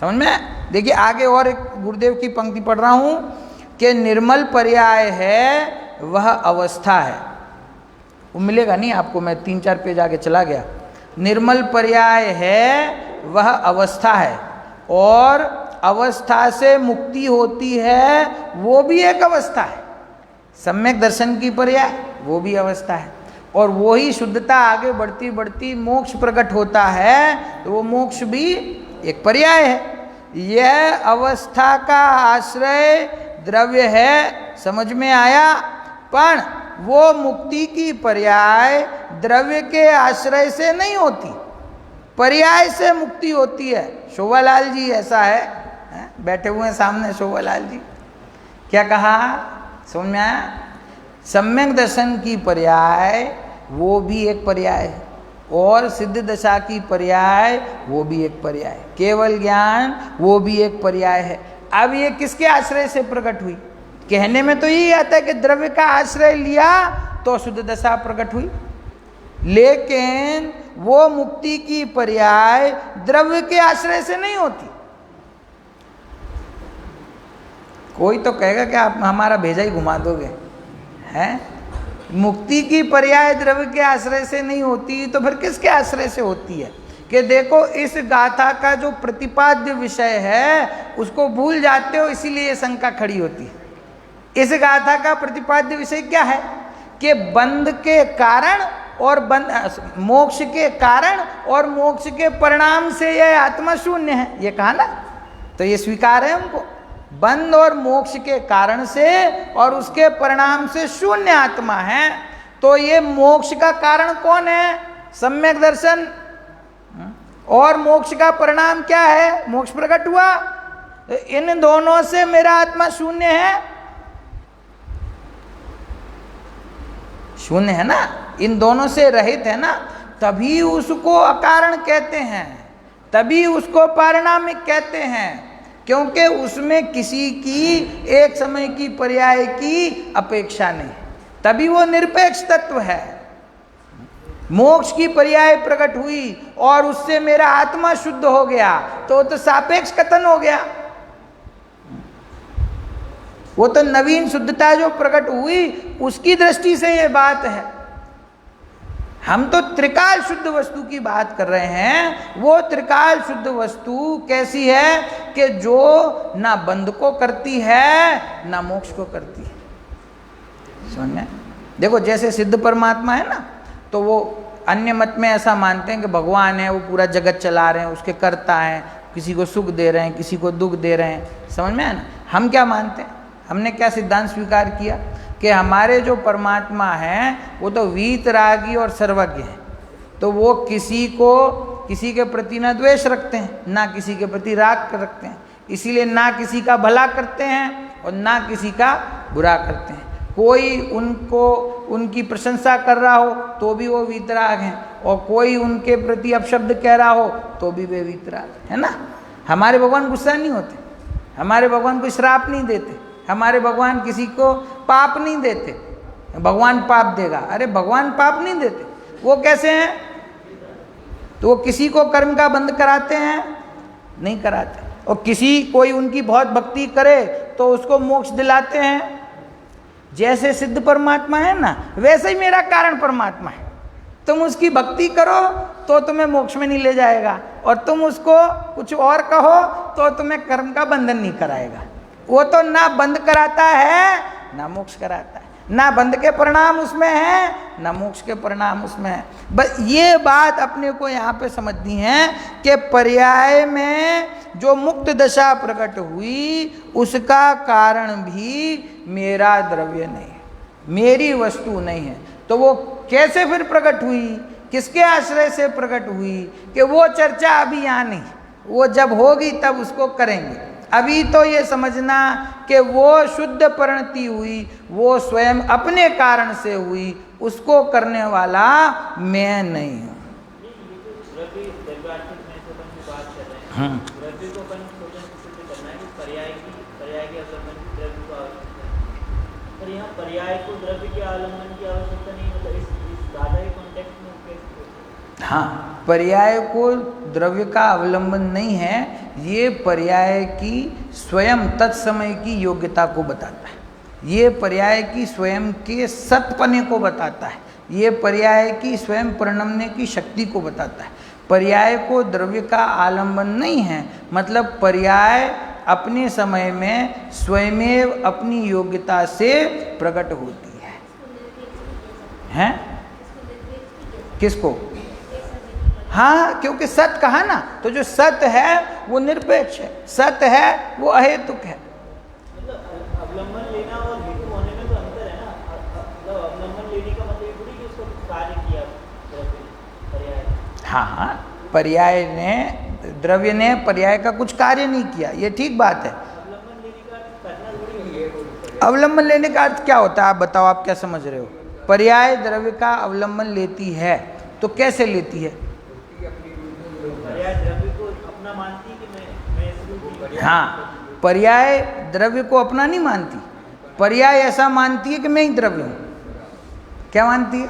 समझ में? देखिए आगे और एक गुरुदेव की पंक्ति पढ़ रहा हूं कि निर्मल पर्याय है वह अवस्था है। वो मिलेगा नहीं आपको, मैं 3-4 पेज आगे चला गया। निर्मल पर्याय है वह अवस्था है और अवस्था से मुक्ति होती है, वो भी एक अवस्था है। सम्यक दर्शन की पर्याय वो भी अवस्था है और वो ही शुद्धता आगे बढ़ती बढ़ती मोक्ष प्रकट होता है, तो वो मोक्ष भी एक पर्याय है। यह अवस्था का आश्रय द्रव्य है, समझ में आया? पर वो मुक्ति की पर्याय द्रव्य के आश्रय से नहीं होती, पर्याय से मुक्ति होती है। शोभालाल जी ऐसा है, बैठे हुए हैं सामने शोभालाल जी, क्या कहा? समझ में आया? सम्यक दर्शन की पर्याय वो भी एक पर्याय है और सिद्ध दशा की पर्याय वो भी एक पर्याय है, केवल ज्ञान वो भी एक पर्याय है। अब ये किसके आश्रय से प्रकट हुई? कहने में तो यही आता है कि द्रव्य का आश्रय लिया तो शुद्ध दशा प्रकट हुई, लेकिन वो मुक्ति की पर्याय द्रव्य के आश्रय से नहीं होती। कोई तो कहेगा कि आप हमारा भेजा ही घुमा दोगे, हैं? मुक्ति की पर्याय द्रव्य के आश्रय से नहीं होती, तो फिर किसके आश्रय से होती है? कि देखो इस गाथा का जो प्रतिपाद्य विषय है उसको भूल जाते हो, इसीलिए ये शंका खड़ी होती है। इस गाथा का प्रतिपाद्य विषय क्या है? कि बंध के कारण और मोक्ष के कारण और मोक्ष के परिणाम से यह आत्मा शून्य है, ये कहा ना, तो ये स्वीकार है हमको। बंध और मोक्ष के कारण से और उसके परिणाम से शून्य आत्मा है। तो ये मोक्ष का कारण कौन है? सम्यक दर्शन। और मोक्ष का परिणाम क्या है? मोक्ष प्रकट हुआ। तो इन दोनों से मेरा आत्मा शून्य है, शून्य है ना, इन दोनों से रहित है ना, तभी उसको अकारण कहते हैं, तभी उसको पारिणामिक कहते हैं, क्योंकि उसमें किसी की एक समय की पर्याय की अपेक्षा नहीं। तभी वो निरपेक्ष तत्व है। मोक्ष की पर्याय प्रकट हुई और उससे मेरा आत्मा शुद्ध हो गया तो सापेक्ष कथन हो गया। वो तो नवीन शुद्धता जो प्रकट हुई उसकी दृष्टि से ये बात है। हम तो त्रिकाल शुद्ध वस्तु की बात कर रहे हैं। वो त्रिकाल शुद्ध वस्तु कैसी है कि जो ना बंध को करती है ना मोक्ष को करती है। समझ में? देखो जैसे सिद्ध परमात्मा है ना, तो वो अन्य मत में ऐसा मानते हैं कि भगवान है, वो पूरा जगत चला रहे हैं, उसके कर्ता हैं, किसी को सुख दे रहे हैं, किसी को दुख दे रहे हैं। समझ में है ना? हम क्या मानते हैं? हमने क्या सिद्धांत स्वीकार किया कि हमारे जो परमात्मा हैं वो तो वीतरागी और सर्वज्ञ हैं, तो वो किसी के प्रति ना द्वेष रखते हैं, ना किसी के प्रति राग रखते हैं, इसीलिए ना किसी का भला करते हैं और ना किसी का बुरा करते हैं। कोई उनकी प्रशंसा कर रहा हो तो भी वो वीतराग हैं, और कोई उनके प्रति अपशब्द कह रहा हो तो भी वे वीतराग है ना। हमारे भगवान गुस्सा नहीं होते, हमारे भगवान को श्राप नहीं देते, हमारे भगवान किसी को पाप नहीं देते। भगवान पाप देगा, अरे भगवान पाप नहीं देते। वो कैसे हैं? तो वो किसी को कर्म का बंध कराते हैं? नहीं कराते। और कोई उनकी बहुत भक्ति करे तो उसको मोक्ष दिलाते हैं। जैसे सिद्ध परमात्मा है ना, वैसे ही मेरा कारण परमात्मा है। तुम उसकी भक्ति करो तो तुम्हें मोक्ष में नहीं ले जाएगा, और तुम उसको कुछ और कहो तो तुम्हें कर्म का बंधन नहीं कराएगा। वो तो ना बंध कराता है ना मोक्ष कराता है, ना बंध के परिणाम उसमें है ना मोक्ष के परिणाम उसमें है। बस ये बात अपने को यहाँ पे समझनी है कि पर्याय में जो मुक्त दशा प्रकट हुई उसका कारण भी मेरा द्रव्य नहीं है, मेरी वस्तु नहीं है। तो वो कैसे फिर प्रकट हुई, किसके आश्रय से प्रकट हुई, कि वो चर्चा अभी यहाँ नहीं, वो जब होगी तब उसको करेंगे। अभी तो ये समझना कि वो शुद्ध परिणति हुई, वो स्वयं अपने कारण से हुई, उसको करने वाला मैं नहीं हूँ। हाँ, पर्याय को द्रव्य का अवलंबन नहीं है, ये पर्याय की स्वयं तत्समय की योग्यता को बताता है, ये पर्याय की स्वयं के सत्पने को बताता है, ये पर्याय की स्वयं परिणमने की शक्ति को बताता है। पर्याय को द्रव्य का आलंबन नहीं है, मतलब पर्याय अपने समय में स्वयमेव अपनी योग्यता से प्रकट होती है। हैं? किसको? हाँ, क्योंकि सत कहा ना, तो जो सत है वो निरपेक्ष है, सत है वो अहेतुक है। अवलंबन लेना और हेतु होने में तो अंतर है ना। अवलंबन लेने का मतलब ये थोड़ी कि उसको कार्य किया पर्याय। हाँ, पर्याय ने, द्रव्य ने पर्याय का कुछ कार्य नहीं किया, ये ठीक बात है। अवलंबन लेने का करना थोड़ी है। अवलंबन लेने का अर्थ क्या होता है, आप बताओ, आप क्या समझ रहे हो? पर्याय द्रव्य का अवलंबन लेती है तो कैसे लेती है? पर्याय द्रव्य को अपना मानती है कि मैं हाँ, पर्याय द्रव्य को अपना नहीं मानती, पर्याय ऐसा मानती है कि मैं ही द्रव्य हूँ। क्या मानती है?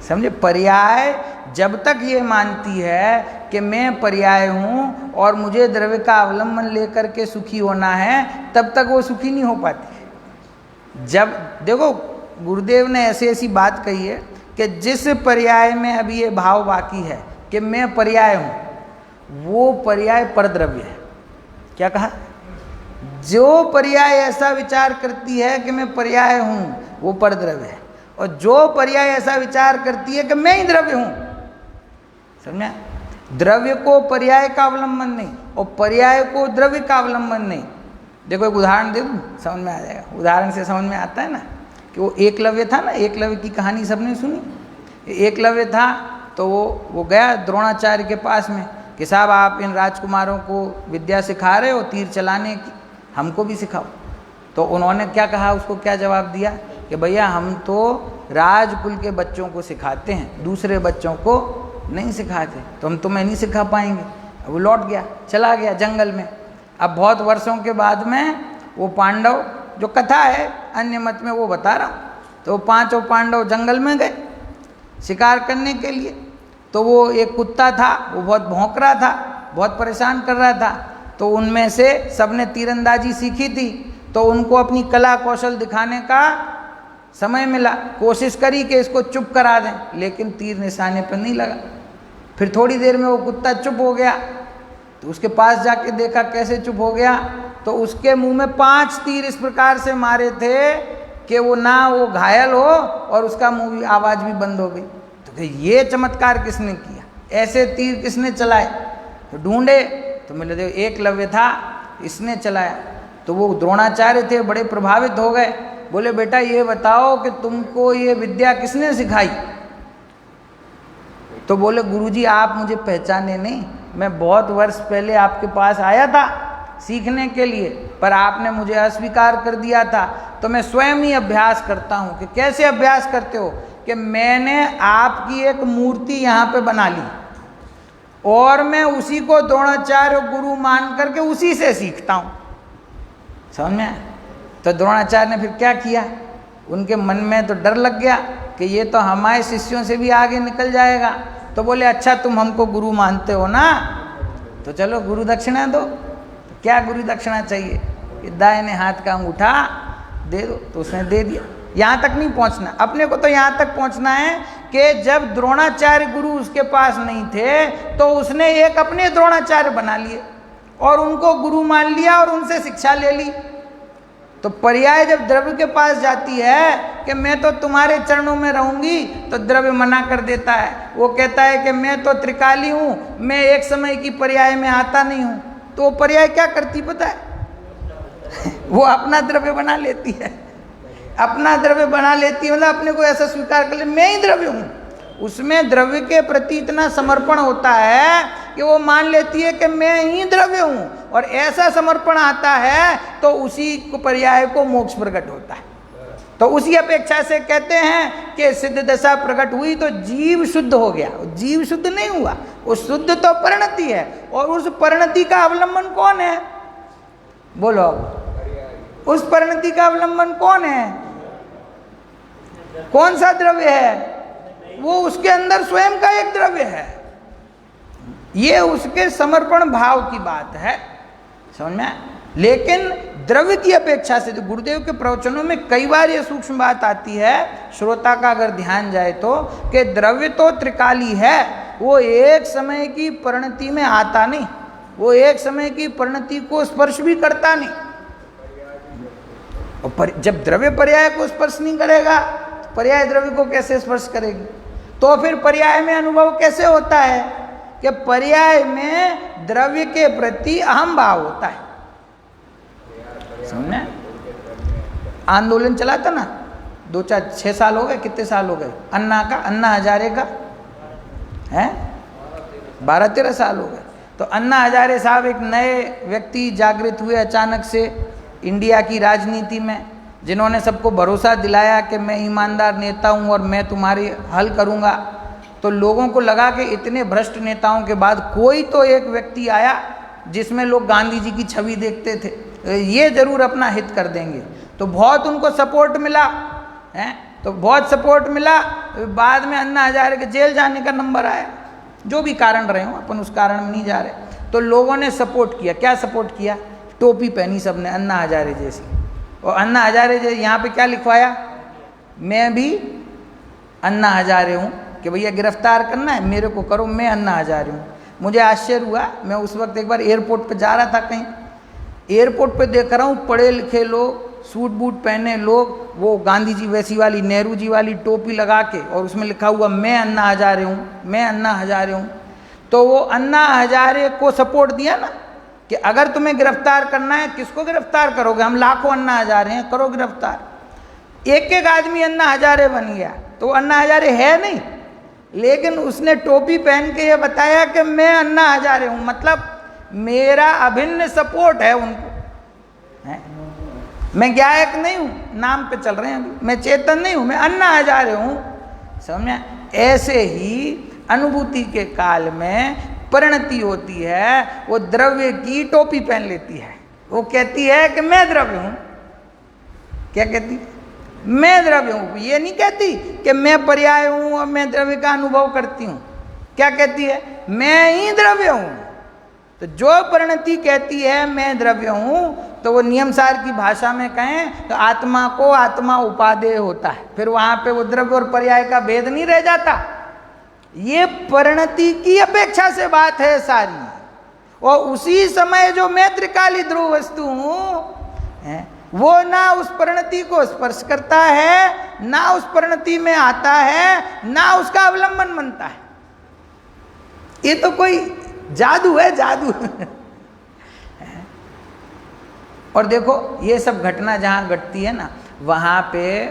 समझे? पर्याय जब तक ये मानती है कि मैं पर्याय हूँ और मुझे द्रव्य का अवलंबन लेकर के सुखी होना है, तब तक वो सुखी नहीं हो पाती। जब देखो, गुरुदेव ने ऐसी बात कही है कि जिस पर्याय में अभी ये भाव बाकी है कि मैं पर्याय हूँ, वो पर्याय परद्रव्य है। क्या कहा? जो पर्याय ऐसा विचार करती है कि मैं पर्याय हूँ, वो परद्रव्य है, और जो पर्याय ऐसा विचार करती है कि मैं ही द्रव्य हूँ, समझा? द्रव्य को पर्याय का अवलंबन नहीं और पर्याय को द्रव्य का अवलंबन नहीं। देखो एक उदाहरण दे दूँ, समझ में आ जाएगा। उदाहरण से समझ में आता है ना कि वो एकलव्य था ना, एकलव्य की कहानी सबने सुनी। एकलव्य था तो वो गया द्रोणाचार्य के पास में कि साहब आप इन राजकुमारों को विद्या सिखा रहे हो तीर चलाने की, हमको भी सिखाओ। तो उन्होंने क्या कहा, उसको क्या जवाब दिया कि भैया हम तो राजकुल के बच्चों को सिखाते हैं, दूसरे बच्चों को नहीं सिखाते, तो हम तुम्हें नहीं सिखा पाएंगे। वो लौट गया, चला गया जंगल में। अब बहुत वर्षों के बाद में वो पांडव जो कथा है अन्य मत में वो बता रहा हूँ। तो 5 पांडव जंगल में गए शिकार करने के लिए। तो वो एक कुत्ता था, वो बहुत भौंक रहा था, बहुत परेशान कर रहा था। तो उनमें से सबने तीरंदाजी सीखी थी, तो उनको अपनी कला कौशल दिखाने का समय मिला। कोशिश करी कि इसको चुप करा दें, लेकिन तीर निशाने पर नहीं लगा। फिर थोड़ी देर में वो कुत्ता चुप हो गया। तो उसके पास जाके देखा कैसे चुप हो गया, तो उसके मुंह में 5 तीर इस प्रकार से मारे थे कि वो ना वो घायल हो और उसका मुंह भी, आवाज़ भी बंद हो गई। तो ये चमत्कार किसने किया, ऐसे तीर किसने चलाए? तो ढूंढे तो मिले, देखो एकलव्य था, इसने चलाया। तो वो द्रोणाचार्य थे, बड़े प्रभावित हो गए। बोले बेटा ये बताओ कि तुमको ये विद्या किसने सिखाई? तो बोले गुरुजी आप मुझे पहचाने नहीं, मैं बहुत वर्ष पहले आपके पास आया था सीखने के लिए, पर आपने मुझे अस्वीकार कर दिया था। तो मैं स्वयं ही अभ्यास करता हूँ। कि कैसे अभ्यास करते हो? कि मैंने आपकी एक मूर्ति यहाँ पे बना ली और मैं उसी को द्रोणाचार्य गुरु मान करके उसी से सीखता हूँ। समझ में? तो द्रोणाचार्य ने फिर क्या किया, उनके मन में तो डर लग गया कि ये तो हमारे शिष्यों से भी आगे निकल जाएगा। तो बोले अच्छा तुम हमको गुरु मानते हो ना, तो चलो गुरु दक्षिणा दो। तो क्या गुरु दक्षिणा चाहिए? कि दाहिने हाथ का अंगूठा दे दो। तो उसने दे दिया। यहाँ तक नहीं पहुँचना, अपने को तो यहाँ तक पहुँचना है कि जब द्रोणाचार्य गुरु उसके पास नहीं थे तो उसने एक अपने द्रोणाचार्य बना लिए और उनको गुरु मान लिया और उनसे शिक्षा ले ली। तो पर्याय जब द्रव्य के पास जाती है कि मैं तो तुम्हारे चरणों में रहूंगी, तो द्रव्य मना कर देता है। वो कहता है कि मैं तो त्रिकाली हूँ, मैं एक समय की पर्याय में आता नहीं हूँ। तो वो पर्याय क्या करती पता है? वो अपना द्रव्य बना लेती है। अपना द्रव्य बना लेती है, मतलब अपने को ऐसा स्वीकार कर ले मैं ही द्रव्य हूँ। उसमें द्रव्य के प्रति इतना समर्पण होता है कि वो मान लेती है कि मैं ही द्रव्य हूँ, और ऐसा समर्पण आता है तो उसी को पर्याय को मोक्ष प्रकट होता है। तो उसी अपेक्षा से कहते हैं कि सिद्ध दशा प्रकट हुई तो जीव शुद्ध हो गया। जीव शुद्ध नहीं हुआ, वो शुद्ध तो परिणति है। और उस परिणति का अवलंबन कौन है? बोलो, उस परिणति का अवलंबन कौन है? कौन सा द्रव्य है? वो उसके अंदर स्वयं का एक द्रव्य है। ये उसके समर्पण भाव की बात है, समझ में? लेकिन द्रव्य की अपेक्षा से तो गुरुदेव के प्रवचनों में कई बार ये सूक्ष्म बात आती है, श्रोता का अगर ध्यान जाए तो, कि द्रव्य तो त्रिकाली है, वो एक समय की परिणति में आता नहीं, वो एक समय की परिणति को स्पर्श भी करता नहीं। और जब द्रव्य पर्याय को स्पर्श नहीं करेगा, पर्याय द्रव्य को कैसे स्पर्श करेगी? तो फिर पर्याय में अनुभव कैसे होता है? कि पर्याय में द्रव्य के प्रति अहम भाव होता है। समझे? आंदोलन चला था ना 6 साल हो गए, कितने साल हो गए? अन्ना हजारे का है 12-13 साल हो गए। तो अन्ना हजारे साहब एक नए व्यक्ति जागृत हुए अचानक से इंडिया की राजनीति में, जिन्होंने सबको भरोसा दिलाया कि मैं ईमानदार नेता हूं और मैं तुम्हारी हल करूंगा। तो लोगों को लगा कि इतने भ्रष्ट नेताओं के बाद कोई तो एक व्यक्ति आया जिसमें लोग गांधी जी की छवि देखते थे, ये जरूर अपना हित कर देंगे। तो बहुत उनको सपोर्ट मिला है, तो बहुत सपोर्ट मिला। बाद में अन्ना हजारे के जेल जाने का नंबर आया, जो भी कारण रहे हो, अपन उस कारण में नहीं जा रहे। तो लोगों ने सपोर्ट किया। क्या सपोर्ट किया? टोपी पहनी सबने अन्ना हजारे जैसी। और अन्ना हजारे जैसे यहाँ पे क्या लिखवाया? मैं भी अन्ना हजारे हूँ, कि भैया गिरफ्तार करना है मेरे को करो, मैं अन्ना हजारे हूँ। मुझे आश्चर्य हुआ, मैं उस वक्त एक बार एयरपोर्ट पे जा रहा था कहीं, एयरपोर्ट पे देख रहा हूँ पढ़े लिखे लोग, सूट बूट पहने लोग, वो गांधी जी वैसी वाली नेहरू जी वाली टोपी लगा के, और उसमें लिखा हुआ मैं अन्ना हजारे हूँ, मैं अन्ना हजारे हूँ। तो वो अन्ना हजारे को सपोर्ट दिया ना, कि अगर तुम्हें गिरफ्तार करना है, किसको गिरफ्तार करोगे? हम लाखों अन्ना हजारे हैं, करो गिरफ्तार। एक एक आदमी अन्ना हजारे बन गया। तो अन्ना हजारे है नहीं, लेकिन उसने टोपी पहन के ये बताया कि मैं अन्ना हजारे हूँ, मतलब मेरा अभिन्न सपोर्ट है उनको है। मैं गायक नहीं हूँ, नाम पे चल रहे हैं अभी, मैं चेतन नहीं हूँ, मैं अन्ना हजारे हूँ। समझे? ऐसे ही अनुभूति के काल में परिणति होती है, वो द्रव्य की टोपी पहन लेती है, वो कहती है कि मैं द्रव्य हूँ। क्या कहती? मैं द्रव्य हूँ। ये नहीं कहती कि मैं पर्याय हूँ और मैं द्रव्य का अनुभव करती हूँ। क्या कहती है? मैं ही द्रव्य हूँ। तो जो परिणति कहती है मैं द्रव्य हूँ, तो वो नियमसार की भाषा में कहें तो आत्मा को आत्मा उपादेय होता है। फिर वहाँ पे वो द्रव्य और पर्याय का भेद नहीं रह जाता। ये परिणति की अपेक्षा से बात है सारी। और उसी समय जो मैं त्रिकाली ध्रुव वस्तु हूँ, वो ना उस परिणति को स्पर्श करता है, ना उस परिणति में आता है, ना उसका अवलंबन बनता है। ये तो कोई जादू है, जादू। और देखो ये सब घटना जहाँ घटती है ना, वहाँ पे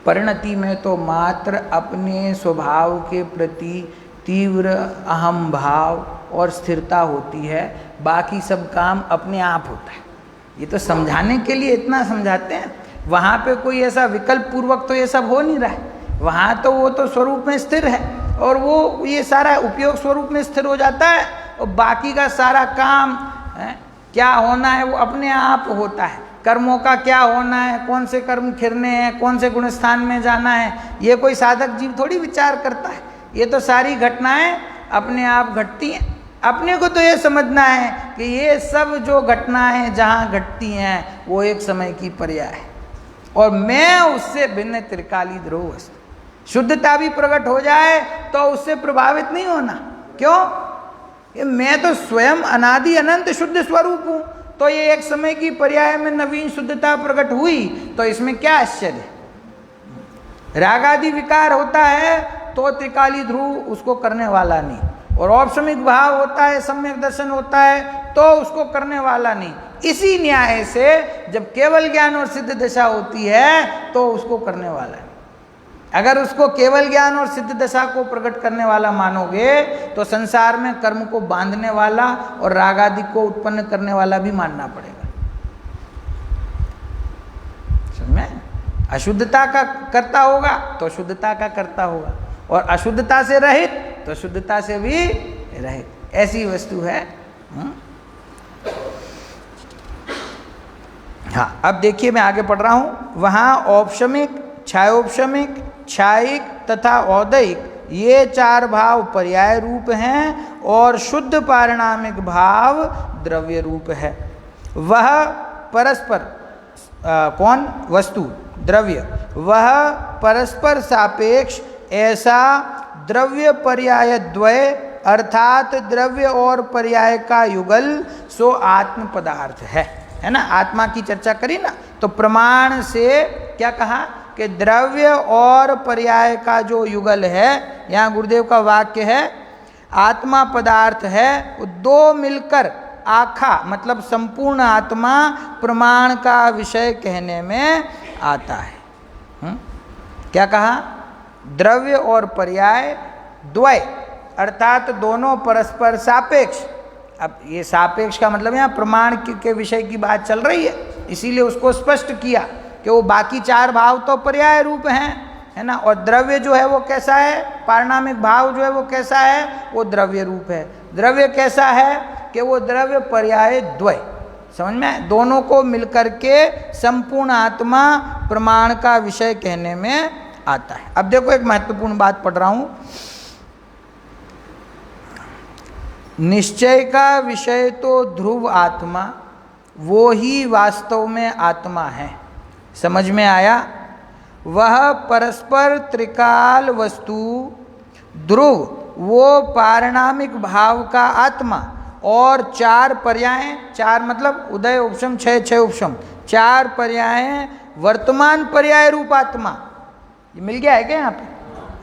परिणति में तो मात्र अपने स्वभाव के प्रति तीव्र अहम भाव और स्थिरता होती है, बाकी सब काम अपने आप होता है। ये तो समझाने के लिए इतना समझाते हैं। वहाँ पे कोई ऐसा विकल्प पूर्वक तो ये सब हो नहीं रहा है। वहाँ तो वो तो स्वरूप में स्थिर है और वो ये सारा उपयोग स्वरूप में स्थिर हो जाता है, और बाकी का सारा काम क्या होना है वो अपने आप होता है। कर्मों का क्या होना है, कौन से कर्म खिरने हैं, कौन से गुण स्थान में जाना है, ये कोई साधक जीव थोड़ी विचार करता है। ये तो सारी घटनाएं अपने आप घटती हैं। अपने को तो ये समझना है कि ये सब जो घटनाएं जहाँ घटती हैं वो एक समय की पर्याय है, और मैं उससे भिन्न त्रिकाली ध्रुव वस्तु। शुद्धता भी प्रकट हो जाए तो उससे प्रभावित नहीं होना। क्यों? ये मैं तो स्वयं अनादि अनंत शुद्ध स्वरूप हूँ, तो ये एक समय की पर्याय में नवीन शुद्धता प्रकट हुई तो इसमें क्या आश्चर्य? रागादि विकार होता है तो त्रिकाली ध्रुव उसको करने वाला नहीं, और औपशमिक भाव होता है, सम्यक दर्शन होता है तो उसको करने वाला नहीं। इसी न्याय से जब केवल ज्ञान और सिद्ध दशा होती है तो उसको करने वाला है। अगर उसको केवल ज्ञान और सिद्ध दशा को प्रकट करने वाला मानोगे तो संसार में कर्म को बांधने वाला और राग आदि को उत्पन्न करने वाला भी मानना पड़ेगा। समझ में? अशुद्धता का कर्ता होगा तो शुद्धता का कर्ता होगा, और अशुद्धता से रहित तो शुद्धता से भी रहित। ऐसी वस्तु है। हाँ, अब देखिए मैं आगे पढ़ रहा हूं। वहां औपशमिक, छायोपशमिक, छायिक तथा औदयिक ये चार भाव पर्याय रूप हैं, और शुद्ध पारिणामिक भाव द्रव्य रूप है। वह परस्पर कौन? वस्तु, द्रव्य। वह परस्पर सापेक्ष ऐसा द्रव्य पर्याय द्वय अर्थात द्रव्य और पर्याय का युगल सो आत्म पदार्थ है ना। आत्मा की चर्चा करी ना, तो प्रमाण से क्या कहा कि द्रव्य और पर्याय का जो युगल है, यहाँ गुरुदेव का वाक्य है आत्मा पदार्थ है, वो दो मिलकर आखा मतलब संपूर्ण आत्मा प्रमाण का विषय कहने में आता है। क्या कहा? द्रव्य और पर्याय द्वय अर्थात दोनों परस्पर सापेक्ष। अब ये सापेक्ष का मतलब यहाँ प्रमाण के विषय की बात चल रही है, इसीलिए उसको स्पष्ट किया कि वो बाकी चार भाव तो पर्याय रूप हैं, है ना। और द्रव्य जो है वो कैसा है? पारिणामिक भाव जो है वो कैसा है? वो द्रव्य रूप है। द्रव्य कैसा है कि वो द्रव्य पर्याय द्वय। समझ में? दोनों को मिलकर के संपूर्ण आत्मा प्रमाण का विषय कहने में आता है। अब देखो एक महत्वपूर्ण बात पढ़ रहा हूं। निश्चय का विषय तो ध्रुव आत्मा, वो ही वास्तव में आत्मा है। समझ में आया? वह परस्पर त्रिकाल वस्तु ध्रुव, वो पारिणामिक भाव का आत्मा, और चार पर्याय, चार मतलब उदय उपशम छय, छय उपशम, चार पर्याय वर्तमान पर्याय रूप आत्मा। ये मिल गया है क्या यहाँ पे?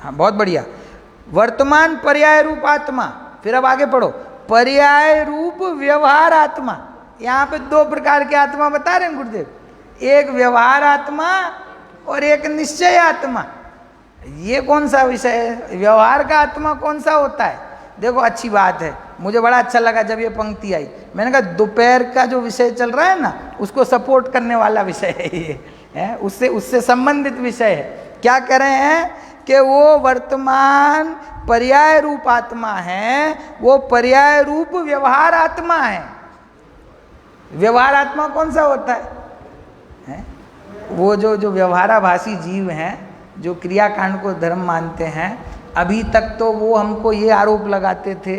हाँ, बहुत बढ़िया। वर्तमान पर्याय रूप आत्मा। फिर अब आगे पढ़ो, पर्याय रूप व्यवहार आत्मा। यहाँ पे दो प्रकार के आत्मा बता रहे हैं गुरुदेव, एक व्यवहार आत्मा और एक निश्चय आत्मा। ये कौन सा विषय है? व्यवहार का आत्मा कौन सा होता है? देखो अच्छी बात है, मुझे बड़ा अच्छा लगा जब ये पंक्ति आई। मैंने कहा दोपहर का जो विषय चल रहा है ना, उसको सपोर्ट करने वाला विषय है ये, है उससे संबंधित विषय है। क्या कह रहे हैं कि वो वर्तमान पर्याय रूप आत्मा है, वो पर्याय रूप व्यवहार आत्मा है। व्यवहार आत्मा कौन सा होता है? वो जो व्यवहाराभासी जीव हैं, जो क्रियाकांड को धर्म मानते हैं, अभी तक तो वो हमको ये आरोप लगाते थे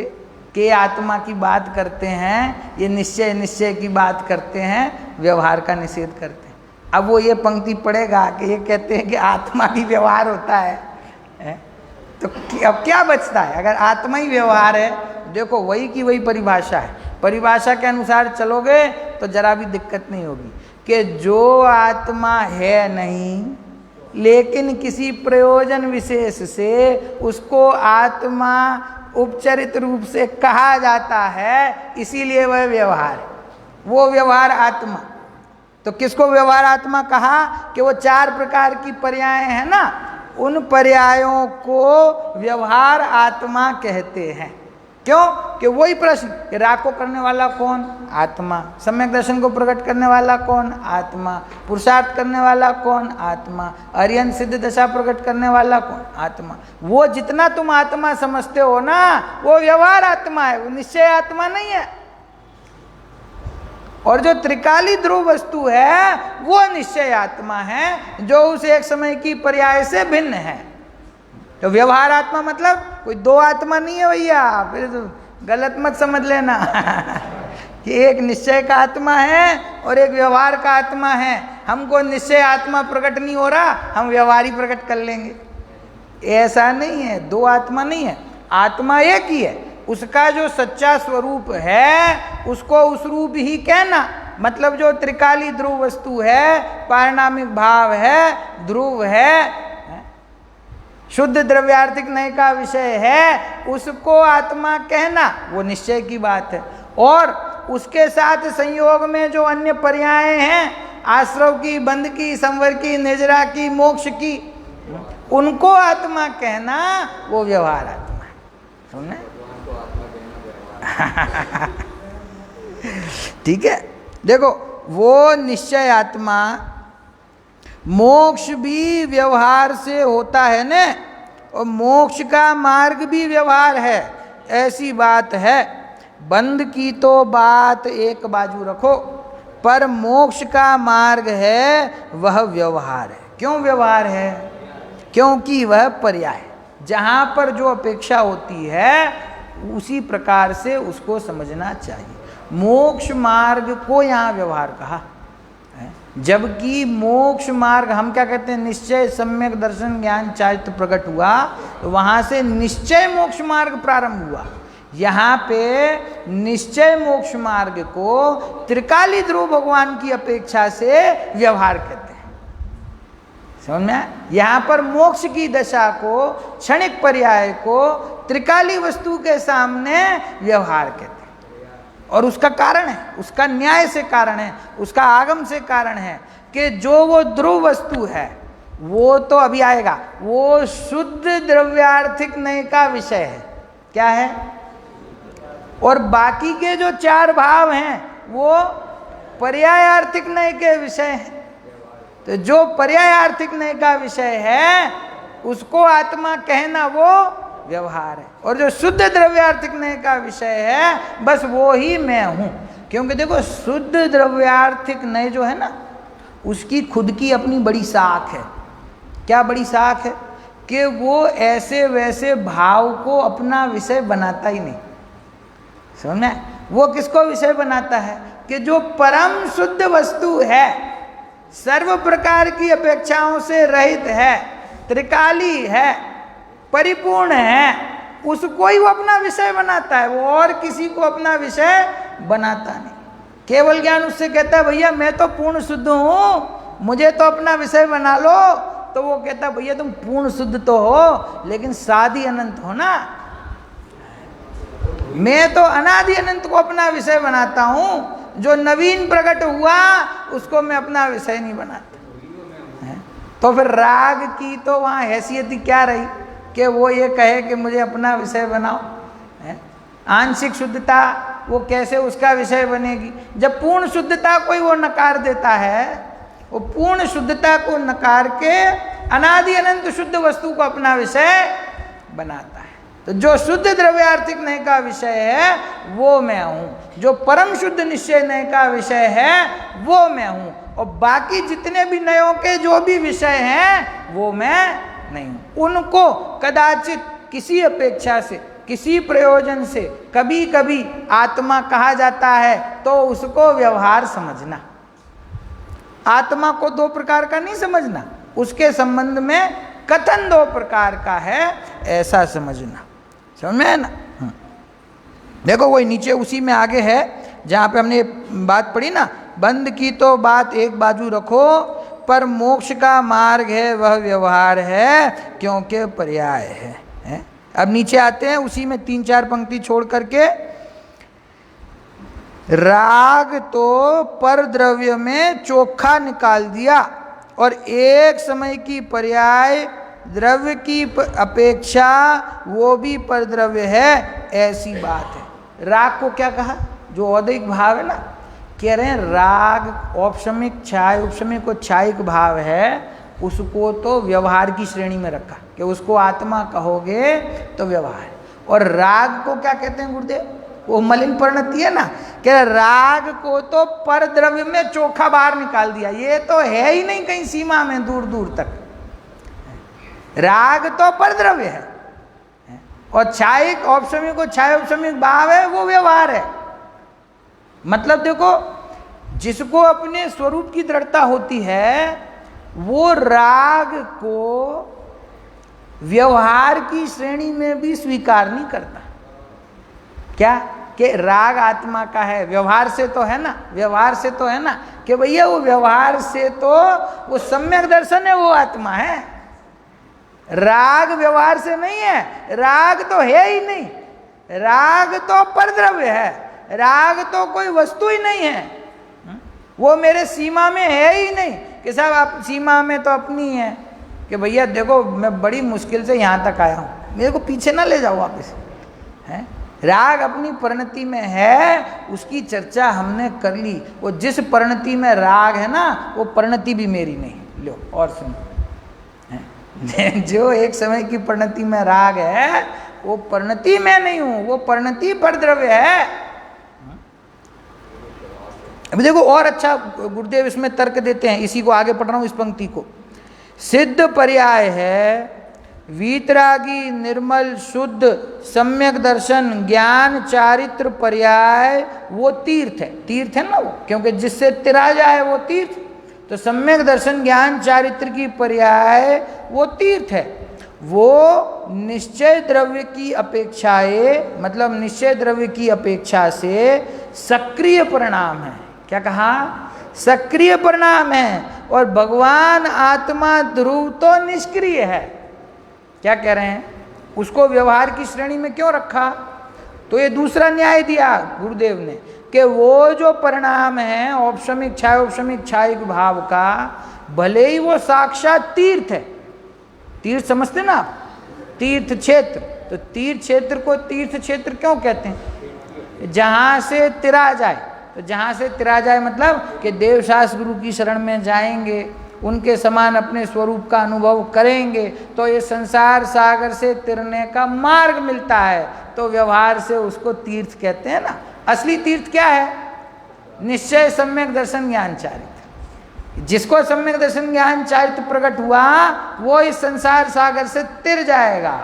कि आत्मा की बात करते हैं, ये निश्चय की बात करते हैं, व्यवहार का निषेध करते हैं। अब वो ये पंक्ति पढ़ेगा कि ये कहते हैं कि आत्मा भी व्यवहार होता है? तो अब क्या बचता है? अगर आत्मा ही व्यवहार है, देखो वही की वही परिभाषा है, परिभाषा के अनुसार चलोगे तो जरा भी दिक्कत नहीं होगी कि जो आत्मा है नहीं, लेकिन किसी प्रयोजन विशेष से उसको आत्मा उपचरित रूप से कहा जाता है, इसीलिए वह व्यवहार है, वो व्यवहार आत्मा। तो किसको व्यवहार आत्मा कहा? कि वो 4 प्रकार की पर्याय हैं ना, उन पर्यायों को व्यवहार आत्मा कहते हैं। क्यों? कि वही प्रश्न कि राग को करने वाला कौन? आत्मा। सम्यक दर्शन को प्रकट करने वाला कौन? आत्मा। पुरुषार्थ करने वाला कौन? आत्मा। अर्यंत सिद्ध दशा प्रकट करने वाला कौन? आत्मा। वो जितना तुम आत्मा समझते हो ना, वो व्यवहार आत्मा है, वो निश्चय आत्मा नहीं है। और जो त्रिकाली ध्रुव वस्तु है वो निश्चय आत्मा है, जो उस एक समय की पर्याय से भिन्न है। तो व्यवहार आत्मा मतलब कोई 2 आत्मा नहीं है भैया, फिर तो गलत मत समझ लेना कि एक निश्चय का आत्मा है और एक व्यवहार का आत्मा है। हमको निश्चय आत्मा प्रकट नहीं हो रहा, हम व्यवहार ही प्रकट कर लेंगे, ऐसा नहीं है। 2 आत्मा नहीं है, आत्मा एक ही है। उसका जो सच्चा स्वरूप है उसको उस रूप ही कहना, मतलब जो त्रिकाली ध्रुव वस्तु है, पारिणामिक भाव है, ध्रुव है, शुद्ध द्रव्यार्थिक नय का विषय है, उसको आत्मा कहना, वो निश्चय की बात है। और उसके साथ संयोग में जो अन्य पर्याय हैं, आश्रव की, बंध की, संवर की, निर्जरा की, मोक्ष की, उनको आत्मा कहना, वो व्यवहार आत्मा है। सुनने ठीक है, देखो वो निश्चय आत्मा, मोक्ष भी व्यवहार से होता है न, और मोक्ष का मार्ग भी व्यवहार है, ऐसी बात है। बंध की तो बात एक बाजू रखो, पर मोक्ष का मार्ग है वह व्यवहार है। क्यों व्यवहार है? क्योंकि वह पर्याय है, जहाँ पर जो अपेक्षा होती है उसी प्रकार से उसको समझना चाहिए। मोक्ष मार्ग को यहाँ व्यवहार कहा, जबकि मोक्ष मार्ग हम क्या कहते हैं? निश्चय, सम्यक दर्शन, ज्ञान, चारित्र प्रकट हुआ, तो वहाँ से निश्चय मोक्ष मार्ग प्रारंभ हुआ। यहाँ पे निश्चय मोक्ष मार्ग को त्रिकाली ध्रुव भगवान की अपेक्षा से व्यवहार कहते हैं। समझ में आया? यहाँ पर मोक्ष की दशा को, क्षणिक पर्याय को त्रिकाली वस्तु के सामने व्यवहार कहते हैं। और उसका कारण है, उसका न्याय से कारण है, उसका आगम से कारण है कि जो वो ध्रुव वस्तु है वो तो अभी आएगा, वो शुद्ध द्रव्यार्थिक नय का विषय है। क्या है? और बाकी के जो 4 भाव हैं वो पर्यायार्थिक नय के विषय हैं। तो जो पर्यायार्थिक नय का विषय है उसको आत्मा कहना वो व्यवहार है, और जो शुद्ध द्रव्यार्थिक नय का विषय है बस वो ही मैं हूँ। क्योंकि देखो शुद्ध द्रव्यार्थिक नय जो है ना, उसकी खुद की अपनी बड़ी साख है। क्या बड़ी साख है? कि वो ऐसे वैसे भाव को अपना विषय बनाता ही नहीं। समझ में? वो किसको विषय बनाता है? कि जो परम शुद्ध वस्तु है, सर्व प्रकार की अपेक्षाओं से रहित है, त्रिकाली है, परिपूर्ण है, उसको ही वो अपना विषय बनाता है। वो और किसी को अपना विषय बनाता नहीं। केवल ज्ञान उससे कहता है भैया मैं तो पूर्ण शुद्ध हूँ, मुझे तो अपना विषय बना लो, तो वो कहता है भैया तुम पूर्ण शुद्ध तो हो लेकिन सादि अनंत हो ना, मैं तो अनादि अनंत को अपना विषय बनाता हूँ, जो नवीन प्रकट हुआ उसको मैं अपना विषय नहीं बनाता। तो फिर राग की तो वहाँ हैसियत ही क्या रही कि वो ये कहे कि मुझे अपना विषय बनाओ। आंशिक शुद्धता वो कैसे उसका विषय बनेगी? जब पूर्ण शुद्धता कोई वो नकार देता है, वो पूर्ण शुद्धता को नकार के अनादि अनंत शुद्ध वस्तु को अपना विषय बनाता है। तो जो शुद्ध द्रव्यार्थिक नय का विषय है वो मैं हूँ, जो परम शुद्ध निश्चय नय का विषय है वो मैं हूँ, और बाकी जितने भी नयों के जो भी विषय हैं वो मैं नहीं हूँ। उनको कदाचित किसी अपेक्षा से, किसी प्रयोजन से कभी कभी आत्मा कहा जाता है, तो उसको व्यवहार समझना। आत्मा को दो प्रकार का नहीं समझना, उसके संबंध में कथन दो प्रकार का है ऐसा समझना। समझ में है ना? देखो वही नीचे उसी में आगे है जहाँ पे हमने बात पढ़ी ना, बंद की तो बात एक बाजू रखो, पर मोक्ष का मार्ग है वह व्यवहार है क्योंकि पर्याय है? अब नीचे आते हैं उसी में 3-4 पंक्ति छोड़ करके, राग तो पर द्रव्य में चोखा निकाल दिया और एक समय की पर्याय द्रव्य की अपेक्षा वो भी पर द्रव्य है, ऐसी बात है। राग को क्या कहा? जो औदिक भाव है ना, कह रहे हैं राग औपशमिक छाय उपशमिक और छायिक भाव है, उसको तो व्यवहार की श्रेणी में रखा कि उसको आत्मा कहोगे तो व्यवहार। और राग को क्या कहते हैं गुरुदेव? वो मलिन परिणति है ना, कि राग को तो पर द्रव्य में चोखा बाहर निकाल दिया, ये तो है ही नहीं कहीं सीमा में दूर दूर तक। राग तो पर द्रव्य है, और छायिक औपशमिक और छाय उपशमिक भाव है वो व्यवहार है। मतलब देखो, जिसको अपने स्वरूप की दृढ़ता होती है वो राग को व्यवहार की श्रेणी में भी स्वीकार नहीं करता। क्या कि राग आत्मा का है, व्यवहार से तो है ना, व्यवहार से तो है ना, कि भैया वो व्यवहार से तो वो सम्यक दर्शन है, वो आत्मा है। राग व्यवहार से नहीं है, राग तो है ही नहीं, राग तो परद्रव्य है, राग तो कोई वस्तु ही नहीं है, वो मेरे सीमा में है ही नहीं कि साहब आप सीमा में तो अपनी है कि भैया देखो मैं बड़ी मुश्किल से यहाँ तक आया हूँ, मेरे को पीछे ना ले जाओ वापस। है राग अपनी परिणति में है, उसकी चर्चा हमने कर ली। वो जिस परिणति में राग है ना, वो परिणति भी मेरी नहीं। लो और सुनो, जो एक समय की परिणति में राग है वो परिणति में नहीं हूं, वो परिणति पर द्रव्य है। अभी देखो और अच्छा गुरुदेव इसमें तर्क देते हैं, इसी को आगे पढ़ रहा हूं इस पंक्ति को। सिद्ध पर्याय है वीतरागी निर्मल शुद्ध सम्यक दर्शन ज्ञान चारित्र पर्याय, वो तीर्थ है। तीर्थ है ना वो, क्योंकि जिससे तिरा जाए वो तीर्थ, तो सम्यक दर्शन ज्ञान चारित्र की पर्याय वो तीर्थ है। वो निश्चय द्रव्य की अपेक्षाए, मतलब निश्चय द्रव्य की अपेक्षा से सक्रिय परिणाम है। क्या कहा? सक्रिय परिणाम है। और भगवान आत्मा ध्रुव तो निष्क्रिय है। क्या कह रहे हैं? उसको व्यवहार की श्रेणी में क्यों रखा? तो ये दूसरा न्याय दिया गुरुदेव ने कि वो जो परिणाम है औपशमिक छाय उपशमिक छायिक भाव का, भले ही वो साक्षात तीर्थ है। तीर्थ समझते ना आप? तीर्थ क्षेत्र, तो तीर्थ क्षेत्र को तीर्थ क्षेत्र क्यों कहते हैं? जहाँ से तिरा जाए, तो जहाँ से तिरा जाए मतलब कि देवशास्त्र गुरु की शरण में जाएंगे, उनके समान अपने स्वरूप का अनुभव करेंगे, तो ये संसार सागर से तिरने का मार्ग मिलता है। तो व्यवहार से उसको तीर्थ कहते हैं ना। असली तीर्थ क्या है? निश्चय सम्यक दर्शन ज्ञान चारित्र। जिसको सम्यक दर्शन ज्ञान चारित्र प्रकट हुआ वो इस संसार सागर से तिर जाएगा।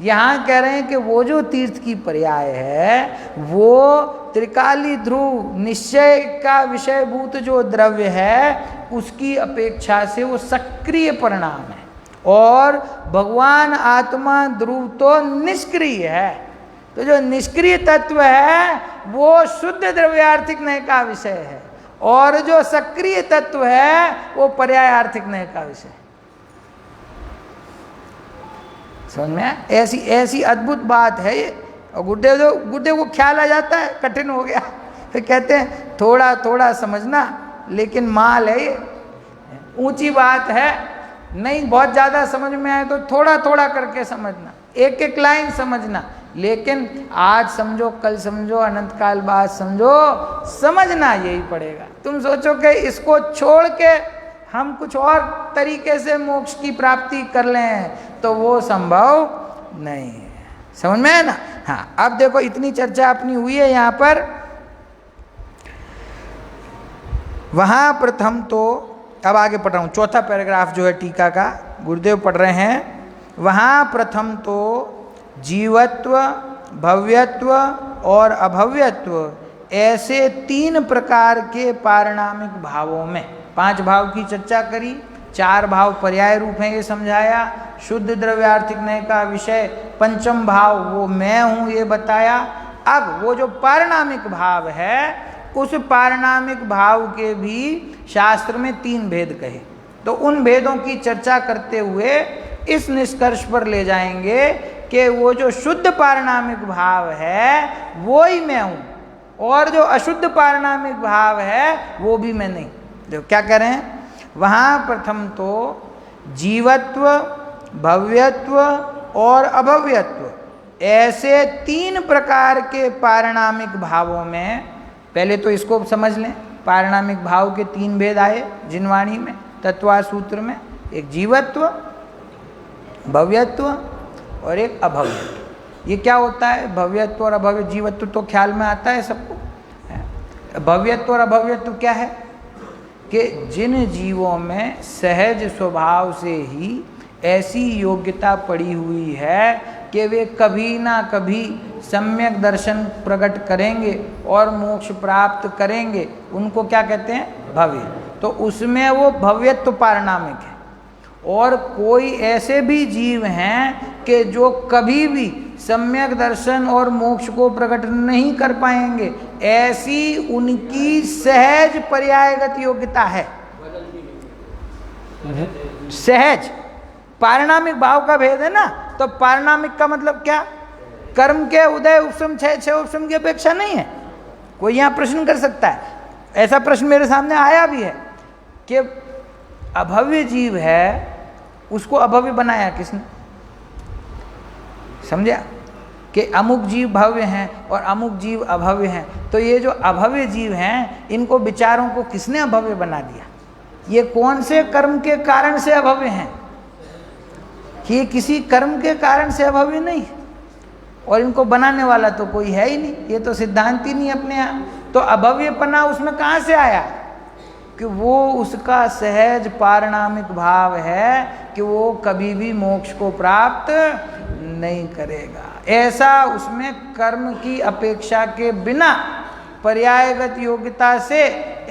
यहाँ कह रहे हैं कि वो जो तीर्थ की पर्याय है वो त्रिकाली ध्रुव निश्चय का विषयभूत जो द्रव्य है उसकी अपेक्षा से वो सक्रिय परिणाम है, और भगवान आत्मा ध्रुव तो निष्क्रिय है। तो जो निष्क्रिय तत्व है वो शुद्ध द्रव्यार्थिक नय का विषय है, और जो सक्रिय तत्व है वो पर्यायार्थिक नय का विषय है। समझ में? ऐसी ऐसी अद्भुत बात है ये। और गुरुदेव को ख्याल आ जाता है, कठिन हो गया, फिर कहते हैं थोड़ा थोड़ा समझना, लेकिन माल है ये, ऊंची बात है, नहीं बहुत ज़्यादा समझ में आए तो थोड़ा थोड़ा करके समझना, एक एक लाइन समझना, लेकिन आज समझो कल समझो अनंत काल बाद समझो, समझना यही पड़ेगा। तुम सोचो कि इसको छोड़ के हम कुछ और तरीके से मोक्ष की प्राप्ति कर लें तो वो संभव नहीं है। समझ में है ना? हाँ, अब देखो इतनी चर्चा अपनी हुई है यहाँ पर। वहाँ प्रथम तो, अब आगे पढ़ रहा हूँ, चौथा पैराग्राफ जो है टीका का गुरुदेव पढ़ रहे हैं। वहाँ प्रथम तो जीवत्व, भव्यत्व और अभव्यत्व ऐसे 3 प्रकार के पारिणामिक भावों में, 5 भाव की चर्चा करी, 4 भाव पर्याय रूप हैं ये समझाया, शुद्ध द्रव्यार्थिक नय का विषय पंचम भाव वो मैं हूँ ये बताया। अब वो जो पारिणामिक भाव है, उस पारिणामिक भाव के भी शास्त्र में 3 भेद कहे। तो उन भेदों की चर्चा करते हुए इस निष्कर्ष पर ले जाएंगे कि वो जो शुद्ध पारिणामिक भाव है वो ही मैं हूँ, और जो अशुद्ध पारिणामिक भाव है वो भी मैं नहीं। देखो क्या कह रहे हैं, वहाँ प्रथम तो जीवत्व, भव्यत्व और अभव्यत्व ऐसे 3 प्रकार के पारिणामिक भावों में, पहले तो इसको समझ लें, पारिणामिक भाव के 3 भेद आए जिनवाणी में, तत्वा सूत्र में, एक जीवत्व, भव्यत्व और एक अभव्यत्व। ये क्या होता है भव्यत्व और अभव्य? जीवत्व तो ख्याल में आता है सबको। भव्यत्व और अभव्यत्व क्या है कि जिन जीवों में सहज स्वभाव से ही ऐसी योग्यता पड़ी हुई है कि वे कभी ना कभी सम्यक दर्शन प्रकट करेंगे और मोक्ष प्राप्त करेंगे, उनको क्या कहते हैं? भव्य। तो उसमें वो भव्यत्व पारिणामिक है। और कोई ऐसे भी जीव हैं कि जो कभी भी सम्यक दर्शन और मोक्ष को प्रकट नहीं कर पाएंगे, ऐसी उनकी सहज पर्यायगत योग्यता है। सहज पारिणामिक भाव का भेद है ना, तो पारिणामिक का मतलब क्या? कर्म के उदय उपशम क्षय उपशम की अपेक्षा नहीं है। कोई यहाँ प्रश्न कर सकता है, ऐसा प्रश्न मेरे सामने आया भी है कि अभव्य जीव है, उसको अभव्य बनाया किसने? समझा कि अमुक जीव भव्य हैं और अमुक जीव अभव्य हैं, तो ये जो अभव्य जीव हैं इनको विचारों को किसने अभव्य बना दिया? ये कौन से कर्म के कारण से अभव्य हैं? ये किसी कर्म के कारण से अभव्य नहीं, और इनको बनाने वाला तो कोई है ही नहीं, ये तो सिद्धांत ही नहीं अपने यहाँ। तो अभव्यपना उसमें कहाँ से आया? कि वो उसका सहज पारिणामिक भाव है कि वो कभी भी मोक्ष को प्राप्त नहीं करेगा। ऐसा उसमें कर्म की अपेक्षा के बिना पर्यायगत योग्यता से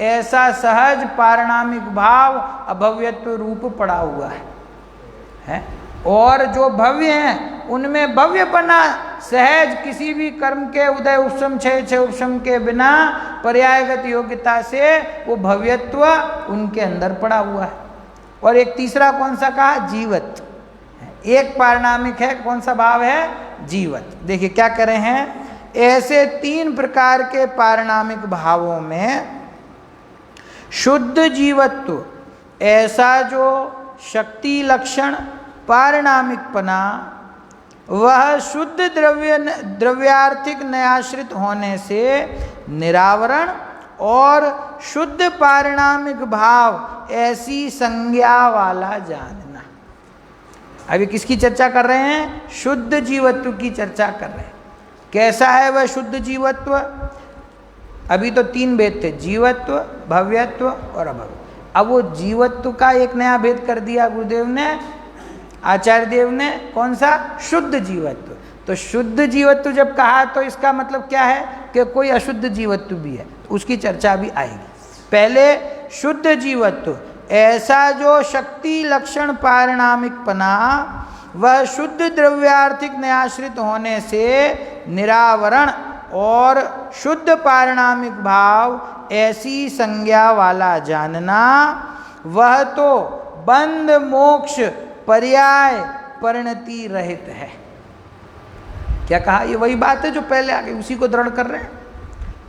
ऐसा सहज पारिणामिक भाव अभव्यत्व रूप पड़ा हुआ है? और जो भव्य हैं उनमें भव्यपना सहज किसी भी कर्म के उदय उपशम क्षय उपशम के बिना पर्यायगत योग्यता से वो भव्यत्व उनके अंदर पड़ा हुआ है। और एक तीसरा कौन सा कहा? जीवत। एक पारिणामिक है, कौन सा भाव है? जीवत। देखिए क्या कर रहे हैं, ऐसे 3 प्रकार के पारिणामिक भावों में शुद्ध जीवत्व, ऐसा जो शक्ति लक्षण पारिणामिकपना, वह शुद्ध द्रव्यार्थिक नयाश्रित होने से निरावरण और शुद्ध पारिणामिक भाव ऐसी संज्ञा वाला जानना। अभी किसकी चर्चा कर रहे हैं? शुद्ध जीवत्व की चर्चा कर रहे हैं। कैसा है वह शुद्ध जीवत्व? अभी तो 3 भेद थे, जीवत्व, भव्यत्व और अभव्य। अब वो जीवत्व का एक नया भेद कर दिया गुरुदेव ने, आचार्य देव ने। कौन सा? शुद्ध जीवत्व। तो शुद्ध जीवत्व जब कहा तो इसका मतलब क्या है कि कोई अशुद्ध जीवत्व भी है, उसकी चर्चा भी आएगी। पहले शुद्ध जीवत्व, ऐसा जो शक्ति लक्षण पारिणामिकपना, वह शुद्ध द्रव्यार्थिक नयाश्रित होने से निरावरण और शुद्ध पारिणामिक भाव ऐसी संज्ञा वाला जानना, वह तो बंध मोक्ष पर्याय परिणति रहित है। क्या कहा? ये वही बात है जो पहले आगे, उसी को दृढ़ कर रहे हैं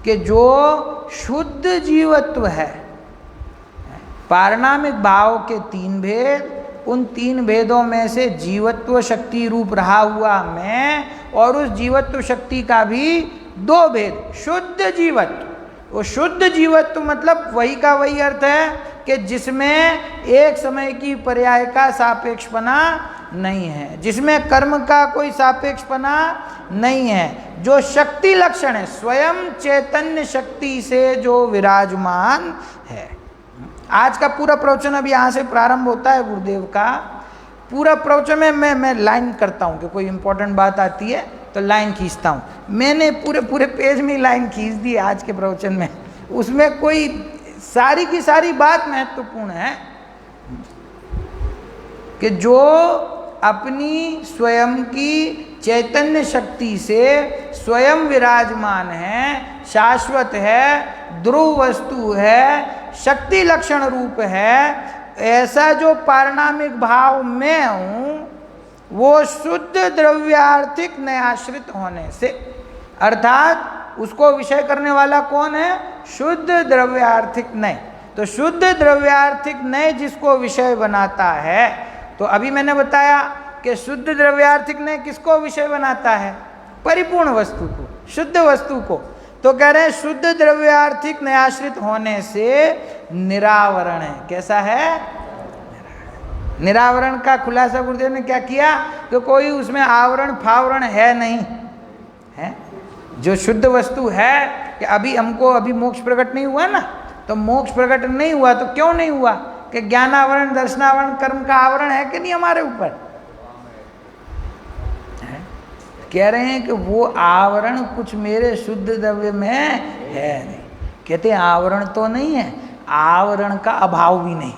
कि जो शुद्ध जीवत्व है, पारिणामिक भाव के 3 भेद, उन 3 भेदों में से जीवत्व शक्ति रूप रहा हुआ मैं, और उस जीवत्व शक्ति का भी 2 भेद, शुद्ध जीवत्व। वो शुद्ध जीवत्व मतलब वही का वही अर्थ है कि जिसमें एक समय की पर्याय का सापेक्षपना नहीं है, जिसमें कर्म का कोई सापेक्षपना नहीं है, जो शक्ति लक्षण है, स्वयं चैतन्य शक्ति से जो विराजमान है। आज का पूरा प्रवचन अब यहाँ से प्रारंभ होता है गुरुदेव का। पूरा प्रवचन में मैं लाइन करता हूँ कि कोई इंपॉर्टेंट बात आती है तो लाइन खींचता हूँ। मैंने पूरे पेज में लाइन खींच दी आज के प्रवचन में। उसमें कोई सारी की सारी बात महत्वपूर्ण है कि जो अपनी स्वयं की चैतन्य शक्ति से स्वयं विराजमान है, शाश्वत है, ध्रुव वस्तु है, शक्ति लक्षण रूप है, ऐसा जो पारणामिक भाव में हूँ वो शुद्ध द्रव्यार्थिक नयाश्रित होने से, अर्थात उसको विषय करने वाला कौन है? शुद्ध द्रव्यार्थिक नय। तो शुद्ध द्रव्यार्थिक नय जिसको विषय बनाता है, तो अभी मैंने बताया कि शुद्ध द्रव्यार्थिक नय किसको विषय बनाता है? परिपूर्ण वस्तु को, शुद्ध वस्तु को। तो कह रहे हैं शुद्ध द्रव्यार्थिक नयाश्रित होने से निरावरण है। कैसा है? निरावरण का खुलासा गुरुदेव ने क्या किया कि कोई उसमें आवरण फावरण है नहीं है। जो शुद्ध वस्तु है कि अभी मोक्ष प्रकट नहीं हुआ ना, तो मोक्ष प्रकट नहीं हुआ तो क्यों नहीं हुआ? कि ज्ञानावरण, दर्शनावरण, कर्म का आवरण है कि नहीं हमारे ऊपर? कह रहे हैं कि वो आवरण कुछ मेरे शुद्ध द्रव्य में है नहीं। कहते हैं आवरण तो नहीं है, आवरण का अभाव भी नहीं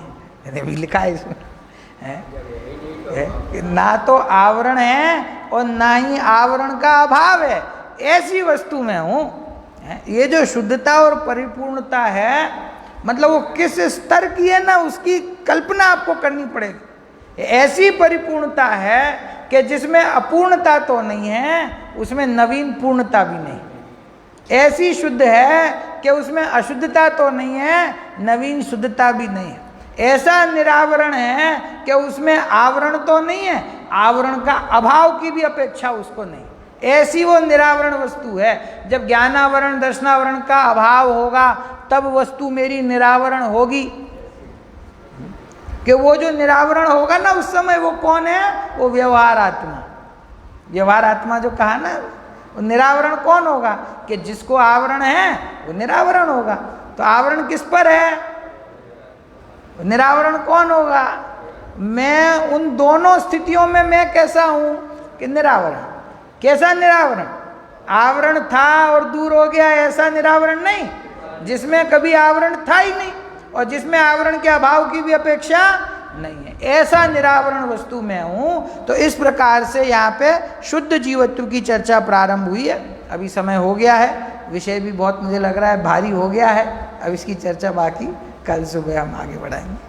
है। भी लिखा है इसमें है ना, तो आवरण है और ना ही आवरण का अभाव है, ऐसी वस्तु में हूँ। ये जो शुद्धता और परिपूर्णता है, मतलब वो किस स्तर की है ना, उसकी कल्पना आपको करनी पड़ेगी। ऐसी परिपूर्णता है कि जिसमें अपूर्णता तो नहीं है, उसमें नवीन पूर्णता भी नहीं। ऐसी शुद्ध है कि उसमें अशुद्धता तो नहीं है, नवीन शुद्धता भी नहीं है। ऐसा निरावरण है कि उसमें आवरण तो नहीं है, आवरण का अभाव की भी अपेक्षा उसको नहीं। ऐसी वो निरावरण वस्तु है। जब ज्ञानावरण, दर्शनावरण का अभाव होगा तब वस्तु मेरी निरावरण होगी। कि वो जो निरावरण होगा ना, उस समय वो कौन है? वो व्यवहार आत्मा। व्यवहार आत्मा जो कहा ना, वो निरावरण कौन होगा? कि जिसको आवरण है वो निरावरण होगा। तो आवरण किस पर है? निरावरण कौन होगा? मैं उन दोनों स्थितियों में मैं कैसा हूं? कि निरावरण। कैसा निरावरण? आवरण था और दूर हो गया, ऐसा निरावरण नहीं, जिसमें कभी आवरण था ही नहीं और जिसमें आवरण के अभाव की भी अपेक्षा नहीं है, ऐसा निरावरण वस्तु में हूँ। तो इस प्रकार से यहाँ पे शुद्ध जीवत्व की चर्चा प्रारंभ हुई है। अभी समय हो गया है, विषय भी बहुत मुझे लग रहा है भारी हो गया है। अब इसकी चर्चा बाकी कल सुबह हम आगे बढ़ाएंगे।